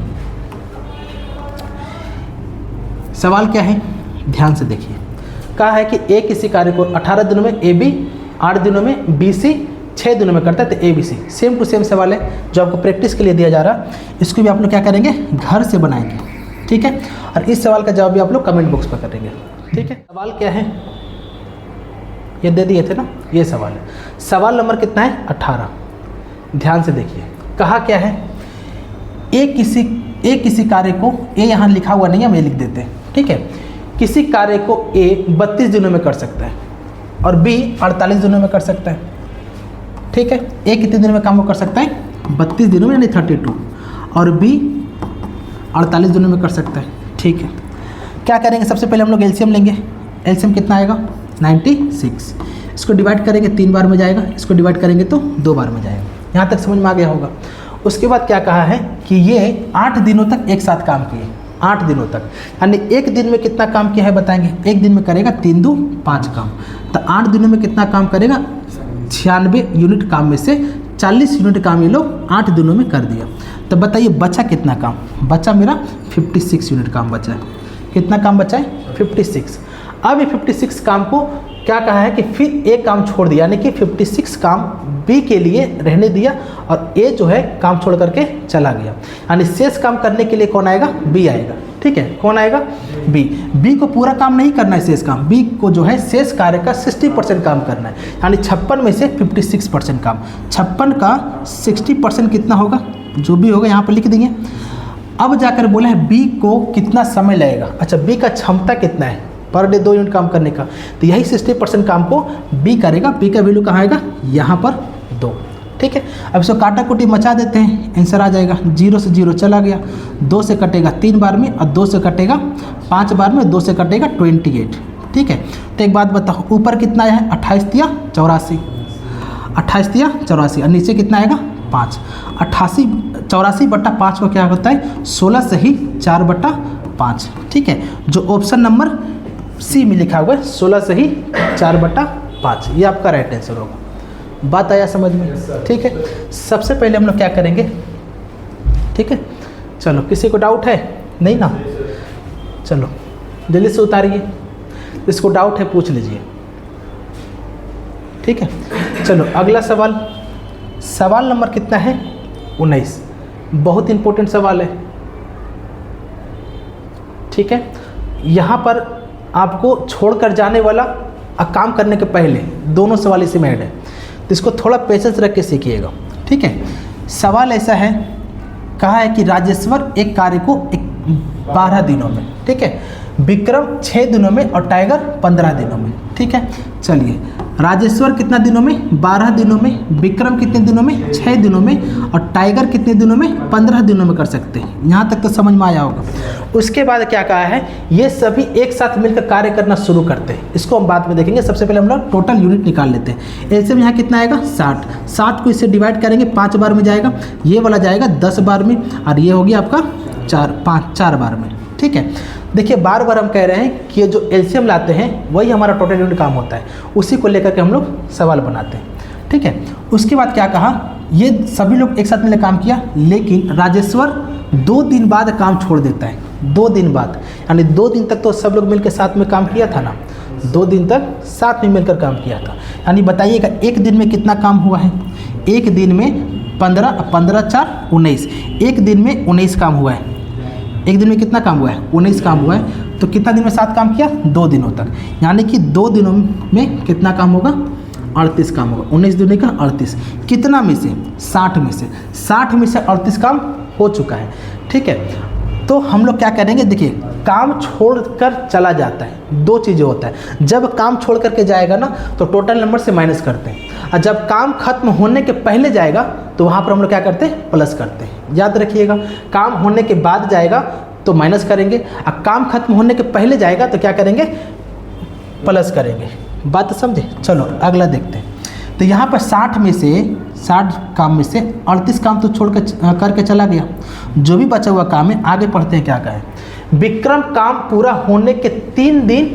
सवाल क्या है ध्यान से देखिए। कहा है कि ए किसी कार्य को 18 दिनों में, ए बी 8 दिनों में, बी सी 6 दिनों में करता है, तो A B C same to same सवाल है जो आपको प्रैक्टिस के लिए दिया जा रहा है। इसको भी आप लोग क्या करेंगे, घर से बनाएंगे, ठीक है। और इस सवाल का जवाब भी आप लोग कमेंट बॉक्स पर करेंगे, ठीक है। सवाल क्या है, ये दे दिए थे ना, ये सवाल है। सवाल नंबर कितना है, 18। ध्यान से देखिए, कहा क्या है, ए किसी कार्य को, ए यहाँ लिखा हुआ नहीं है, हम ये लिख देते हैं, ठीक है। किसी कार्य को ए 32 दिनों में कर सकता है और बी 48 दिनों में कर सकता है, ठीक है। ए कितने दिनों में काम वो कर सकता है, 32 दिनों में यानी 32, और बी 48 दिनों में कर सकता है, ठीक है। क्या करेंगे, सबसे पहले हम लोग एलसीएम लेंगे। एलसीएम कितना आएगा, 96। इसको डिवाइड करेंगे 3 बार में जाएगा, इसको डिवाइड करेंगे तो 2 बार में जाएगा। यहाँ तक समझ में आ गया होगा। उसके बाद क्या कहा है कि ये 8 दिनों तक एक साथ काम किए, 8 दिनों तक, यानी एक दिन में कितना काम किया है बताएंगे। एक दिन में करेगा 3 2 5 काम, तो 8 दिनों में कितना काम करेगा, 96 यूनिट काम में से 40 यूनिट काम ये लोग 8 दिनों में कर दिया। तो बताइए बचा कितना काम, बचा मेरा 56 यूनिट काम बचा है। कितना काम बचा है, 56। अब ये 56 काम को क्या कहा है कि फिर एक काम छोड़ दिया, यानी कि 56 काम बी के लिए रहने दिया और ए जो है काम छोड़ करके चला गया, यानी शेष काम करने के लिए कौन आएगा, बी आएगा, ठीक है। कौन आएगा, बी। बी को पूरा काम नहीं करना है शेष काम, बी को जो है शेष कार्य का 60% काम करना है, यानी 56 में से 56% काम। 56 का 60% कितना होगा, जो भी होगा यहाँ पर लिख देंगे। अब जाकर बोला है बी को कितना समय लगेगा। अच्छा, बी का क्षमता कितना है पर डे 2 यूनिट काम करने का, तो यही 60% काम को बी करेगा। बी का वैल्यू कहाँ आएगा, यहाँ पर 2, ठीक है। अब इसको काटा कुटी मचा देते हैं, आंसर आ जाएगा। 0 से 0 चला गया, 2 से कटेगा 3 बार में और 2 से कटेगा 5 बार में, 2 से कटेगा 28, ठीक है। तो एक बात बताओ, ऊपर कितना आया है, 28 तिया 84, 28 तिया 84, और नीचे कितना आएगा 5। 84 बट्टा 5 को क्या होता है, 16 सही 4 बट्टा 5, ठीक है। जो ऑप्शन नंबर सी में लिखा हुआ है 16 सही 4 बट्टा 5, ये आपका राइट आंसर होगा। बात आया समझ में, ठीक है। सबसे पहले हम लोग क्या करेंगे, ठीक है। चलो, किसी को डाउट है, नहीं ना, चलो जल्दी से उतारिए, जिसको डाउट है पूछ लीजिए, ठीक है। चलो अगला सवाल, सवाल नंबर कितना है, 19। बहुत इंपॉर्टेंट सवाल है, ठीक है। यहाँ पर आपको छोड़कर जाने वाला और काम करने के पहले दोनों सवाल इसी में ऐड है, तो इसको थोड़ा पेशेंस रख के सीखिएगा, ठीक है। सवाल ऐसा है, कहा है कि राजेश्वर एक कार्य को 12 दिनों में, ठीक है, विक्रम 6 दिनों में और टाइगर 15 दिनों में, ठीक है। चलिए, राजेश्वर कितना दिनों में, 12 दिनों में, विक्रम कितने दिनों में, 6 दिनों में, और टाइगर कितने दिनों में, 15 दिनों में कर सकते हैं। यहाँ तक तो समझ में आया होगा। उसके बाद क्या कहा है, ये सभी एक साथ मिलकर कार्य करना शुरू करते हैं, इसको हम बाद में देखेंगे। सबसे पहले हम लोग टोटल यूनिट निकाल लेते हैं। एलसीएम यहाँ कितना आएगा, 60। 60 को इससे डिवाइड करेंगे, 5 बार में जाएगा, ये वाला जाएगा 10 बार में, और ये हो गया आपका 4 बार में, ठीक है। देखिए, बार बार हम कह रहे हैं कि ये जो एलसीएम लाते हैं वही हमारा टोटल यूनिट काम होता है, उसी को लेकर के हम लोग सवाल बनाते हैं, ठीक है। उसके बाद क्या कहा, ये सभी लोग एक साथ मिलकर काम किया, लेकिन राजेश्वर 2 दिन बाद काम छोड़ देता है। 2 दिन बाद, यानी 2 दिन तक तो सब लोग मिलकर साथ में काम किया था ना, 2 दिन तक साथ में मिलकर काम किया था। यानी बताइएगा एक दिन में कितना काम हुआ है, एक दिन में 15 4 19, एक दिन में 19 काम हुआ है। एक दिन में कितना काम हुआ है, 19 काम हुआ है। तो कितना दिन में 7 काम किया, 2 दिनों तक, यानी कि 2 दिनों में कितना काम होगा, 38 काम होगा। 19 दूनी का 38, कितना में से, 60 में से, 60 में से 38 काम हो चुका है, ठीक है। तो हम लोग क्या करेंगे, देखिए, काम छोड़कर चला जाता है, 2 चीज़ें होता है। जब काम छोड़ करके जाएगा ना, तो टोटल नंबर से माइनस करते हैं, और जब काम खत्म होने के पहले जाएगा तो वहाँ पर हम लोग क्या करते हैं, प्लस करते हैं। याद रखिएगा, काम होने के बाद जाएगा तो माइनस करेंगे, और काम खत्म होने के पहले जाएगा तो क्या करेंगे, प्लस करेंगे। बात समझे। चलो अगला देखते हैं। तो यहाँ पर 60 में से 60 काम में से 38 काम तो छोड़ करके चला गया, जो भी बचा हुआ काम है आगे पढ़ते हैं क्या कहें। विक्रम काम पूरा होने के 3 दिन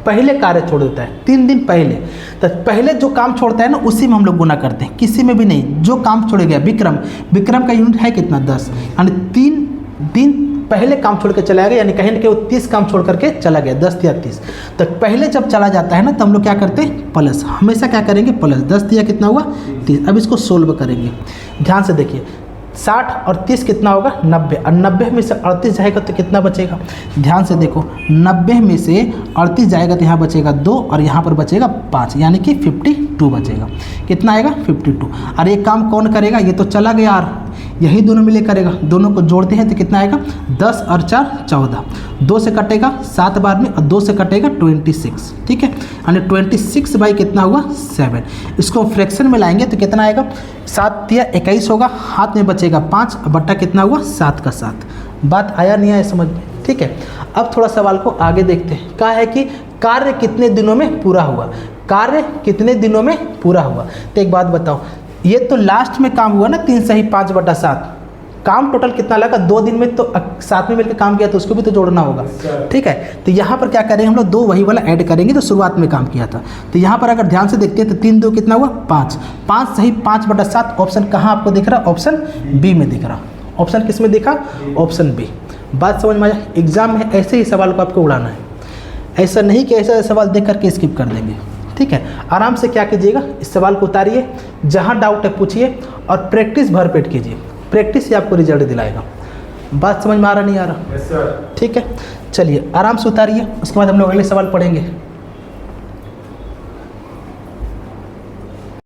पहले कार्य छोड़ देता है, 3 दिन पहले। तो पहले जो काम छोड़ता है ना, उसी में हम लोग गुना करते हैं, किसी में भी नहीं। जो काम छोड़ गया विक्रम का यूनिट है कितना, 10, यानी 3 दिन पहले काम छोड़ के चला गया, यानी कहीं ना कहीं वो 30 काम छोड़ करके चला गया, 10 या 30। तो पहले जब चला जाता है ना, तब हम लोग क्या करते हैं, प्लस, हमेशा क्या करेंगे, प्लस। 10 दिया कितना हुआ, 30। अब इसको सोल्व करेंगे, ध्यान से देखिए, 60 और 30 कितना होगा, 90। और 90 में से 38 जाएगा तो कितना बचेगा, ध्यान से देखो, 90 में से 38 जाएगा तो यहाँ बचेगा 2 और यहाँ पर बचेगा 5, यानी कि 52 बचेगा। कितना आएगा, 52। और ये काम कौन करेगा, ये तो चला गया यार, यही दोनों मिले करेगा। दोनों को जोड़ते हैं तो कितना आएगा, 10 और 4 14, 2 से कटेगा 7 बार में और 2 से कटेगा 26, ठीक है। यानी 26 बाई कितना हुआ, 7। इसको फ्रैक्शन में लाएंगे तो कितना आएगा, 7 या 21 होगा, हाथ में बचेगा 5 और बट्टा कितना हुआ, 7 का 7। बात आया नहीं आया समझ में, ठीक है। अब थोड़ा सवाल को आगे देखते हैं। कहा है कि कार्य कितने दिनों में पूरा हुआ, कार्य कितने दिनों में पूरा हुआ। तो एक बात बताओ, ये तो लास्ट में काम हुआ ना, 3 सही 5/7, काम टोटल कितना लगा, 2 दिन में तो साथ में मिलकर काम किया, तो उसको भी तो जोड़ना होगा, ठीक है। तो यहाँ पर क्या करेंगे हम लोग, 2 वही वाला ऐड करेंगे तो शुरुआत में काम किया था। तो यहाँ पर अगर ध्यान से देखते हैं तो 3 2 कितना हुआ, 5, 5 सही 5/7। ऑप्शन कहाँ आपको दिख रहा है, ऑप्शन बी में दिख रहा। ऑप्शन किस में दिखा, ऑप्शन बी। बात समझ में आया। एग्जाम में ऐसे ही सवाल को आपको उड़ाना है, ऐसा नहीं कि ऐसा सवाल देख करके स्किप कर देंगे, ठीक है। आराम से क्या कीजिएगा, इस सवाल को उतारिए, जहाँ डाउट है पूछिए और प्रैक्टिस भरपेट कीजिए। प्रैक्टिस से आपको रिजल्ट दिलाएगा। बात समझ में आ रहा नहीं आ रहा, यस सर, ठीक है। चलिए आराम से उतारिए, उसके बाद हम लोग अगले सवाल पढ़ेंगे।